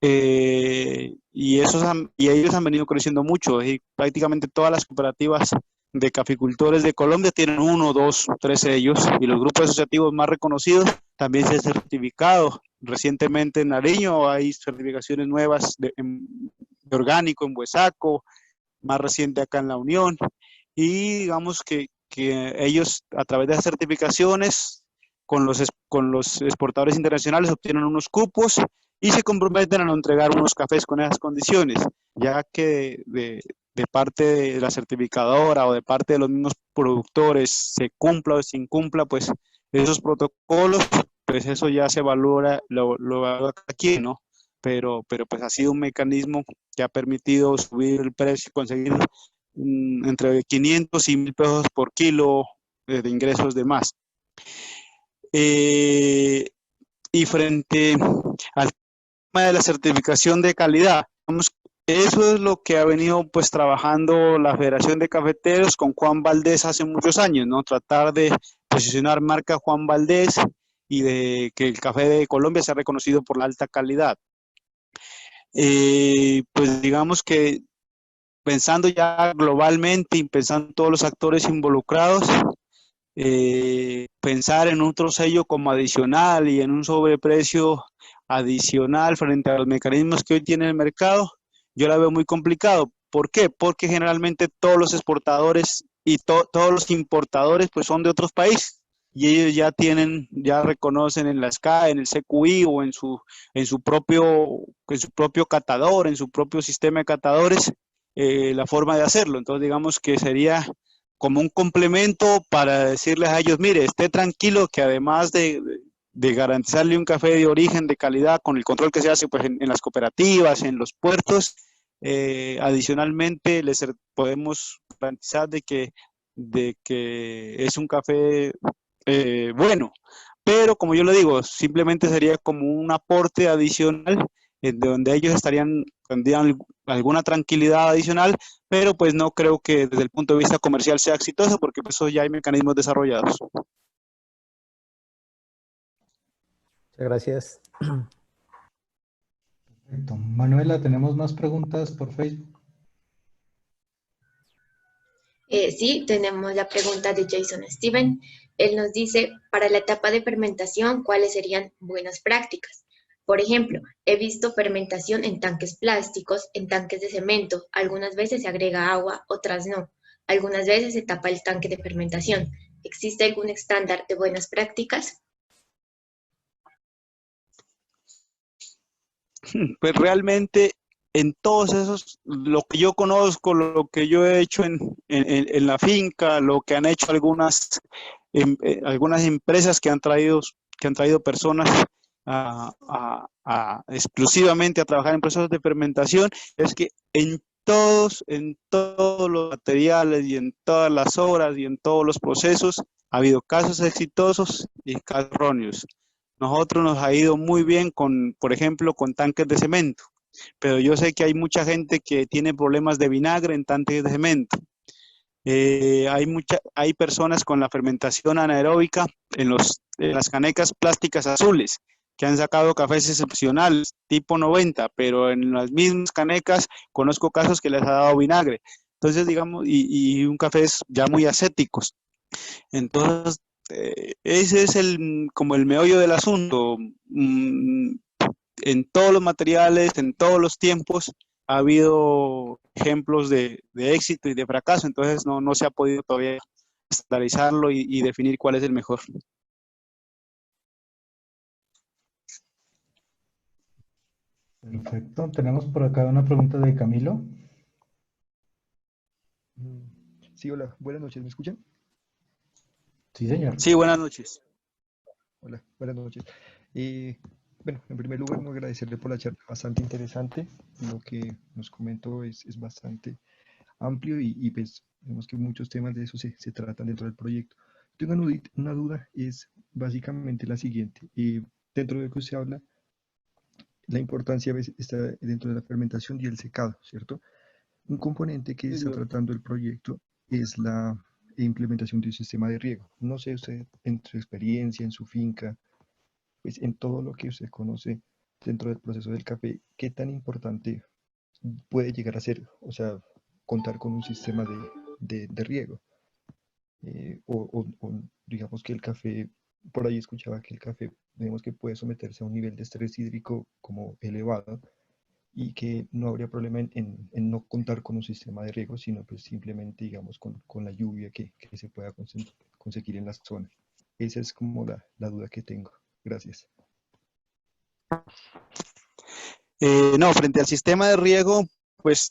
Y ellos han venido creciendo mucho y prácticamente todas las cooperativas de caficultores de Colombia tienen 1, 2, 3 sellos y los grupos asociativos más reconocidos también se han certificado. Recientemente en Nariño hay certificaciones nuevas de orgánico en Huesaco, más reciente acá en La Unión, y digamos que ellos a través de las certificaciones con los exportadores internacionales obtienen unos cupos y se comprometen a no entregar unos cafés con esas condiciones, ya que de parte de la certificadora o de parte de los mismos productores se cumpla o se incumpla, pues esos protocolos, pues eso ya se valora, lo valora aquí, ¿no? Pero pues ha sido un mecanismo que ha permitido subir el precio, conseguir entre 500 y 1000 pesos por kilo de ingresos de más. Y frente al tema de la certificación de calidad, eso es lo que ha venido pues trabajando la Federación de Cafeteros con Juan Valdés hace muchos años, ¿no? Tratar de posicionar marca Juan Valdés y de que el café de Colombia sea reconocido por la alta calidad. Pues digamos que pensando ya globalmente y pensando en todos los actores involucrados, pensar en otro sello como adicional y en un sobreprecio adicional frente a los mecanismos que hoy tiene el mercado, yo la veo muy complicado. ¿Por qué? Porque generalmente todos los exportadores y todos los importadores pues son de otros países y ellos ya reconocen en la SCA, en el CQI o en su propio catador, en su propio sistema de catadores, la forma de hacerlo. Entonces digamos que sería como un complemento para decirles a ellos, mire, esté tranquilo que además de garantizarle un café de origen, de calidad, con el control que se hace pues, en las cooperativas, en los puertos, adicionalmente les podemos garantizar de que es un café bueno. Pero como yo le digo, simplemente sería como un aporte adicional en donde ellos tendrían alguna tranquilidad adicional, pero pues no creo que desde el punto de vista comercial sea exitoso porque pues, eso ya hay mecanismos desarrollados. Muchas gracias. Perfecto. Manuela, ¿tenemos más preguntas por Facebook? Sí, tenemos la pregunta de Jason Steven. Él nos dice, para la etapa de fermentación, ¿cuáles serían buenas prácticas? Por ejemplo, he visto fermentación en tanques plásticos, en tanques de cemento. Algunas veces se agrega agua, otras no. Algunas veces se tapa el tanque de fermentación. ¿Existe algún estándar de buenas prácticas? Pues realmente en todos esos, lo que yo conozco, lo que yo he hecho en la finca, lo que han hecho algunas empresas que han traído personas exclusivamente a trabajar en procesos de fermentación, es que en todos los materiales y en todas las horas y en todos los procesos ha habido casos exitosos y casos erróneos. Nosotros nos ha ido muy bien por ejemplo, con tanques de cemento, pero yo sé que hay mucha gente que tiene problemas de vinagre en tanques de cemento. Hay personas con la fermentación anaeróbica en las canecas plásticas azules que han sacado cafés excepcionales, tipo 90, pero en las mismas canecas conozco casos que les ha dado vinagre. Entonces, digamos, y un cafés ya muy acéticos. Entonces, ese es como el meollo del asunto. En todos los materiales, en todos los tiempos, ha habido ejemplos de éxito y de fracaso, entonces no se ha podido todavía estandarizarlo y definir cuál es el mejor. Perfecto. Tenemos por acá una pregunta de Camilo. Sí, hola, buenas noches, ¿me escuchan? Sí, señor. Sí, buenas noches. Hola, buenas noches. Bueno, en primer lugar, no agradecerle por la charla, bastante interesante. Lo que nos comentó es bastante amplio y pues vemos que muchos temas de eso se tratan dentro del proyecto. Tengo una duda, es básicamente la siguiente. Dentro de lo que usted habla, la importancia a veces está dentro de la fermentación y el secado, ¿cierto? Un componente que está tratando el proyecto es la implementación de un sistema de riego. No sé usted, en su experiencia, en su finca, pues en todo lo que usted conoce dentro del proceso del café, ¿qué tan importante puede llegar a ser? O sea, contar con un sistema de riego. O digamos que el café, por ahí escuchaba que el café, digamos que puede someterse a un nivel de estrés hídrico como elevado y que no habría problema en no contar con un sistema de riego, sino pues simplemente, digamos, con la lluvia que se pueda conseguir en las zonas. Esa es como la duda que tengo. Gracias. No, frente al sistema de riego, pues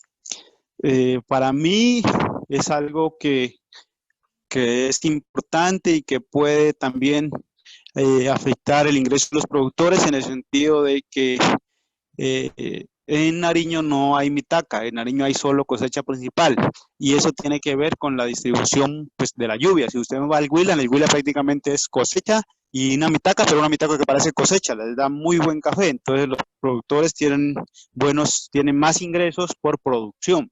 para mí es algo que es importante y que puede también afectar el ingreso de los productores en el sentido de que en Nariño no hay mitaca, en Nariño hay solo cosecha principal y eso tiene que ver con la distribución pues, de la lluvia. Si usted va al Huila, en el Huila prácticamente es cosecha y una mitaca, pero una mitaca que parece cosecha, les da muy buen café, entonces los productores tienen más ingresos por producción.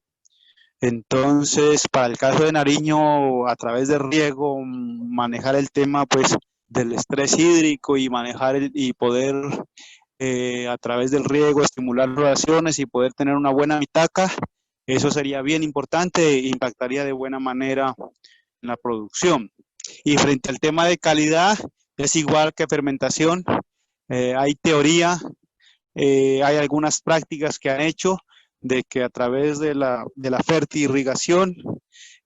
Entonces, para el caso de Nariño, a través de riego, manejar el tema pues del estrés hídrico y y poder a través del riego estimular relaciones y poder tener una buena mitaca, eso sería bien importante e impactaría de buena manera en la producción. Y frente al tema de calidad, es igual que fermentación, hay teoría, hay algunas prácticas que han hecho de que a través de la fertirrigación,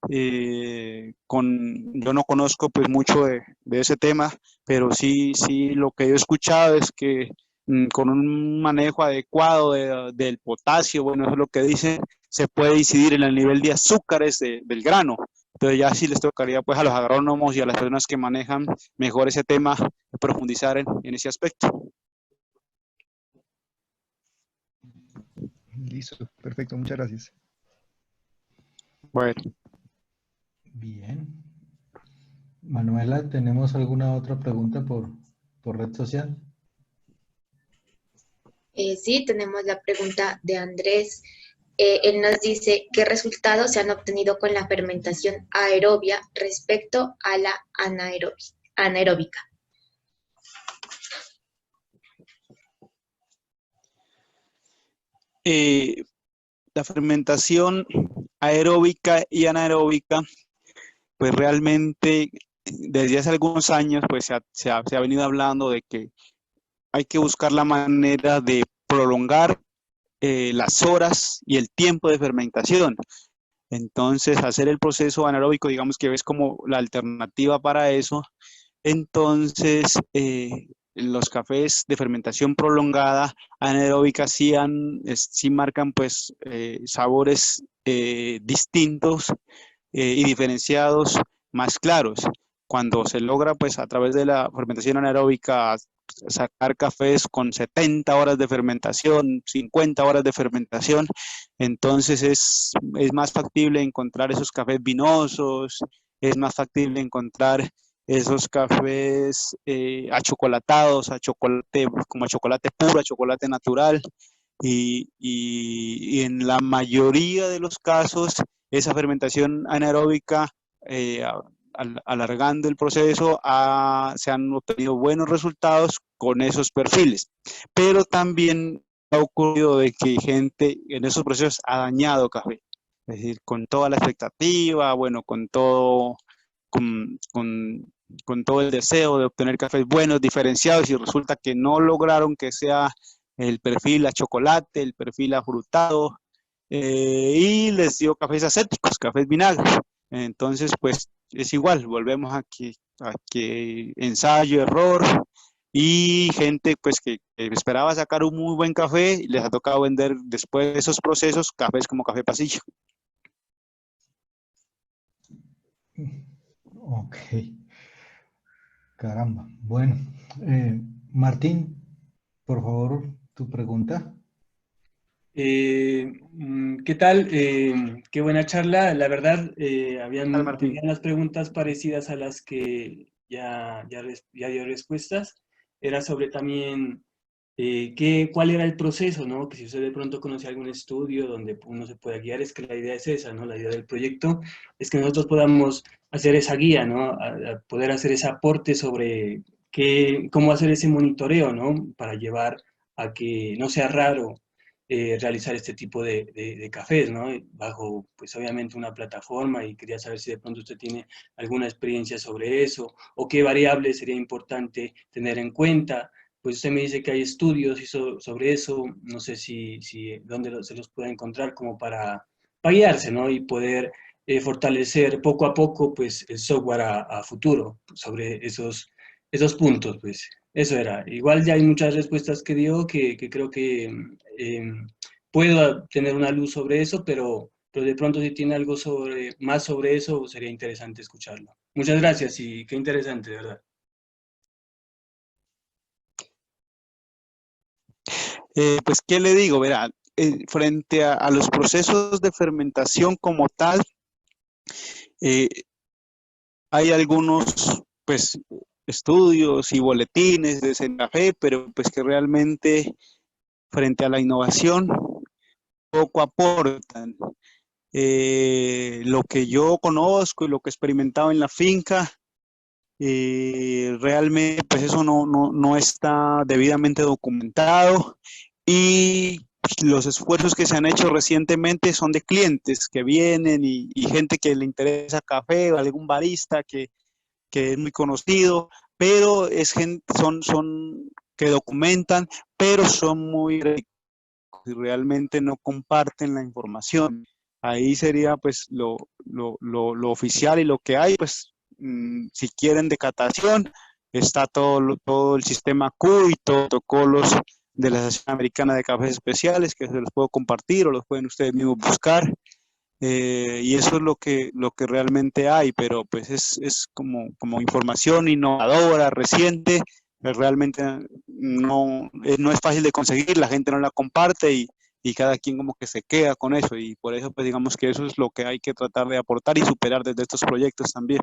yo no conozco pues mucho de ese tema, pero sí lo que he escuchado es que con un manejo adecuado del potasio, bueno, eso es lo que dicen, se puede incidir en el nivel de azúcares del grano. Entonces ya sí les tocaría pues a los agrónomos y a las personas que manejan mejor ese tema, profundizar en ese aspecto. Listo, perfecto, muchas gracias. Bueno. Bien. Manuela, ¿tenemos alguna otra pregunta por red social? Sí, tenemos la pregunta de Andrés. Él nos dice, ¿qué resultados se han obtenido con la fermentación aerobia respecto a la anaeróbica? La fermentación aeróbica y anaeróbica, pues realmente desde hace algunos años pues se ha venido hablando de que hay que buscar la manera de prolongar las horas y el tiempo de fermentación. Entonces, hacer el proceso anaeróbico, digamos que es como la alternativa para eso. Entonces, los cafés de fermentación prolongada anaeróbica sí marcan pues sabores distintos y diferenciados más claros. Cuando se logra pues a través de la fermentación anaeróbica sacar cafés con 70 horas de fermentación, 50 horas de fermentación, entonces es más factible encontrar esos cafés vinosos, es más factible encontrar esos cafés achocolatados, como a chocolate puro, a chocolate natural, y en la mayoría de los casos esa fermentación anaeróbica, alargando el proceso, se han obtenido buenos resultados con esos perfiles. Pero también ha ocurrido de que gente en esos procesos ha dañado café. Es decir, con toda la expectativa, bueno, con todo, con con todo el deseo de obtener cafés buenos, diferenciados, y resulta que no lograron que sea el perfil a chocolate, el perfil afrutado, y les dio cafés acéticos, cafés vinagre. Entonces, pues es igual, volvemos a que ensayo, error, y gente pues que esperaba sacar un muy buen café y les ha tocado vender después de esos procesos cafés como café pasillo. Ok, caramba. Bueno, Martín, por favor, tu pregunta. ¿Qué tal? Qué buena charla. La verdad, Tal, Martín. tenían las preguntas parecidas a las que ya dio respuestas. Era sobre también cuál era el proceso, ¿no? Que si usted de pronto conoce algún estudio donde uno se pueda guiar, es que la idea es esa, ¿no? La idea del proyecto es que nosotros podamos hacer esa guía, ¿no? A poder hacer ese aporte sobre cómo hacer ese monitoreo, ¿no? Para llevar a que no sea raro realizar este tipo de cafés, ¿no? Bajo, pues obviamente una plataforma, y quería saber si de pronto usted tiene alguna experiencia sobre eso o qué variables sería importante tener en cuenta. Pues usted me dice que hay estudios sobre eso, no sé si dónde se los puede encontrar como para guiarse, ¿no? Y poder fortalecer poco a poco, pues, el software a futuro sobre esos puntos, pues. Eso era. Igual ya hay muchas respuestas que dio que creo que puedo tener una luz sobre eso, pero de pronto si tiene algo más sobre eso, sería interesante escucharlo. Muchas gracias y qué interesante, de verdad. Pues, ¿qué le digo? Verá, frente a los procesos de fermentación como tal, eh, hay algunos, pues, estudios y boletines de Senafé, pero pues que realmente frente a la innovación poco aportan. Lo que yo conozco y lo que he experimentado en la finca, realmente pues eso no está debidamente documentado, y los esfuerzos que se han hecho recientemente son de clientes que vienen y gente que le interesa café, o algún barista que es muy conocido, pero son que documentan, pero son muy y realmente no comparten la información. Ahí sería pues lo oficial, y lo que hay, pues si quieren de catación, está todo el sistema Q y todos los protocolos de la Asociación Americana de Cafés Especiales, que se los puedo compartir o los pueden ustedes mismos buscar. Y eso es lo que realmente hay, pero pues es como información innovadora, reciente, realmente no es fácil de conseguir, la gente no la comparte, y cada quien como que se queda con eso, y por eso pues digamos que eso es lo que hay que tratar de aportar y superar desde estos proyectos también.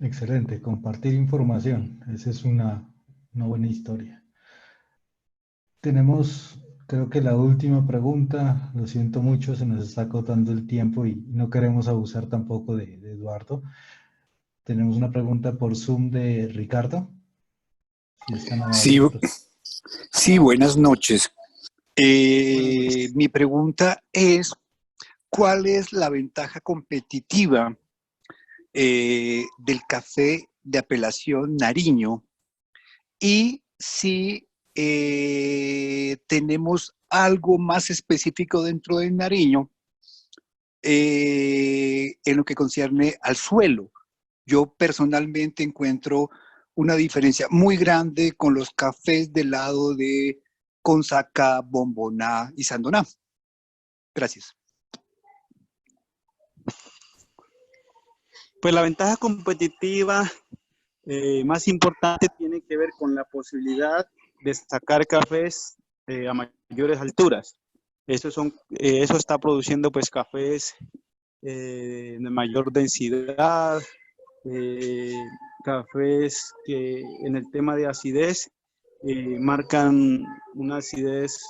Excelente, compartir información. Esa es una buena historia. Tenemos, creo que la última pregunta. Lo siento mucho, se nos está acotando el tiempo y no queremos abusar tampoco de Eduardo. Tenemos una pregunta por Zoom de Ricardo. Si es tan Sí, amable. sí, buenas noches. Buenas noches. Mi pregunta es, ¿cuál es la ventaja competitiva del café de apelación Nariño? Y si tenemos algo más específico dentro del Nariño en lo que concierne al suelo. Yo personalmente encuentro una diferencia muy grande con los cafés del lado de Consaca, Bomboná y Sandoná. Gracias. Pues la ventaja competitiva más importante tiene que ver con la posibilidad de sacar cafés a mayores alturas. Eso está produciendo pues cafés de mayor densidad, cafés que en el tema de acidez marcan una acidez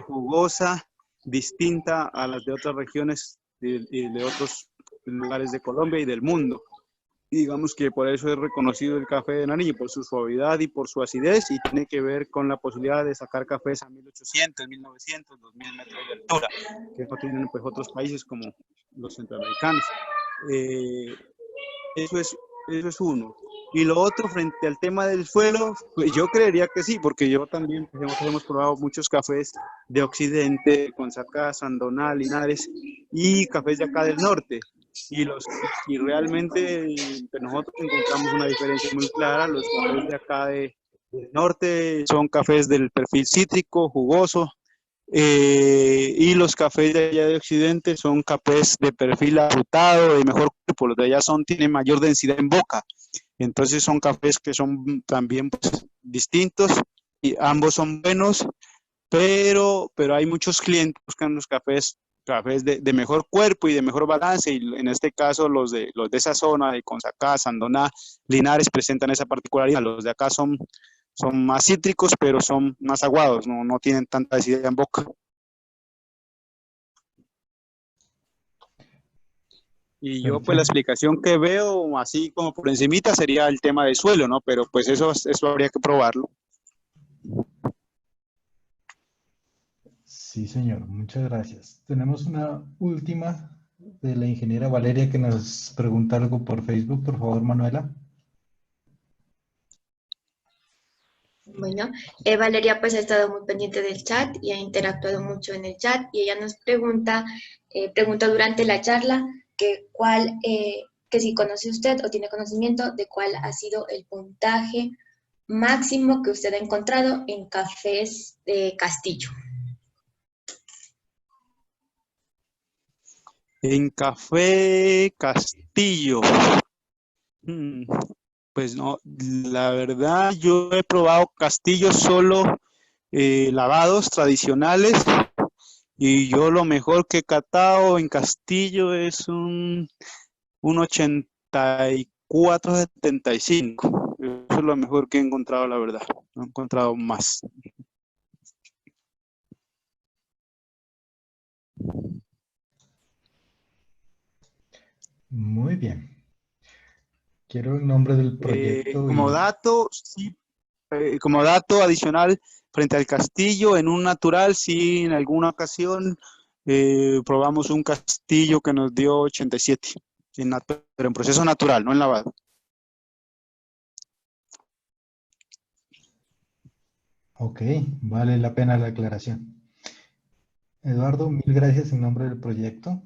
jugosa, distinta a las de otras regiones y de otros lugares de Colombia y del mundo. Y digamos que por eso es reconocido el café de Nariño, por su suavidad y por su acidez, y tiene que ver con la posibilidad de sacar cafés a 1800, 1900, 2000 metros de altura, que no tienen pues otros países como los centroamericanos. Eso es uno. Y lo otro, frente al tema del suelo, pues yo creería que sí, porque yo también pues, hemos probado muchos cafés de Occidente, Consacá, Sandoná, Linares y cafés de acá del norte. Y realmente nosotros encontramos una diferencia muy clara. Los cafés de acá del norte son cafés del perfil cítrico, jugoso, y los cafés de allá de Occidente son cafés de perfil afrutado, de mejor cuerpo. Los de allá tienen mayor densidad en boca. Entonces son cafés que son también pues, distintos y ambos son buenos, pero hay muchos clientes que buscan los cafés de mejor cuerpo y de mejor balance, y en este caso los de esa zona de Consacá, Sandoná, Linares presentan esa particularidad. Los de acá son más cítricos, pero son más aguados, no tienen tanta acidez en boca. Y yo pues la explicación que veo, así como por encimita, sería el tema del suelo, ¿no? Pero pues eso habría que probarlo. Sí, señor, muchas gracias. Tenemos una última de la ingeniera Valeria que nos pregunta algo por Facebook. Por favor, Manuela. Bueno, Valeria pues ha estado muy pendiente del chat y ha interactuado mucho en el chat, y ella nos pregunta durante la charla que si conoce usted o tiene conocimiento de cuál ha sido el puntaje máximo que usted ha encontrado en cafés de Castillo. En Café Castillo. Pues no, la verdad yo he probado castillos solo lavados tradicionales, y yo lo mejor que he catado en Castillo es un 84-75. Eso es lo mejor que he encontrado, la verdad. No he encontrado más. Muy bien. Quiero el nombre del proyecto. Como dato, sí, como dato adicional, frente al Castillo, en un natural, sí, en alguna ocasión probamos un Castillo que nos dio 87, pero en proceso natural, no en lavado. Ok, vale la pena la aclaración. Eduardo, mil gracias en nombre del proyecto.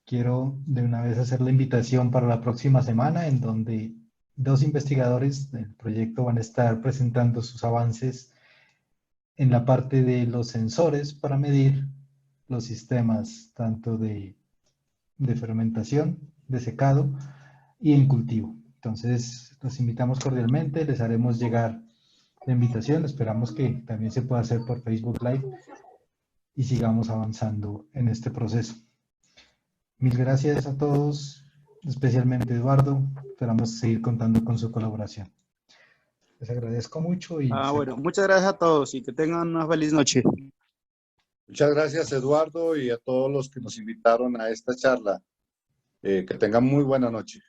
Quiero de una vez hacer la invitación para la próxima semana, en donde 2 investigadores del proyecto van a estar presentando sus avances en la parte de los sensores para medir los sistemas tanto de fermentación, de secado y en cultivo. Entonces, los invitamos cordialmente, les haremos llegar la invitación, esperamos que también se pueda hacer por Facebook Live y sigamos avanzando en este proceso. Mil gracias a todos, especialmente Eduardo, esperamos seguir contando con su colaboración. Les agradezco mucho y... Bueno, muchas gracias a todos y que tengan una feliz noche. Muchas gracias, Eduardo, y a todos los que nos invitaron a esta charla. Que tengan muy buena noche.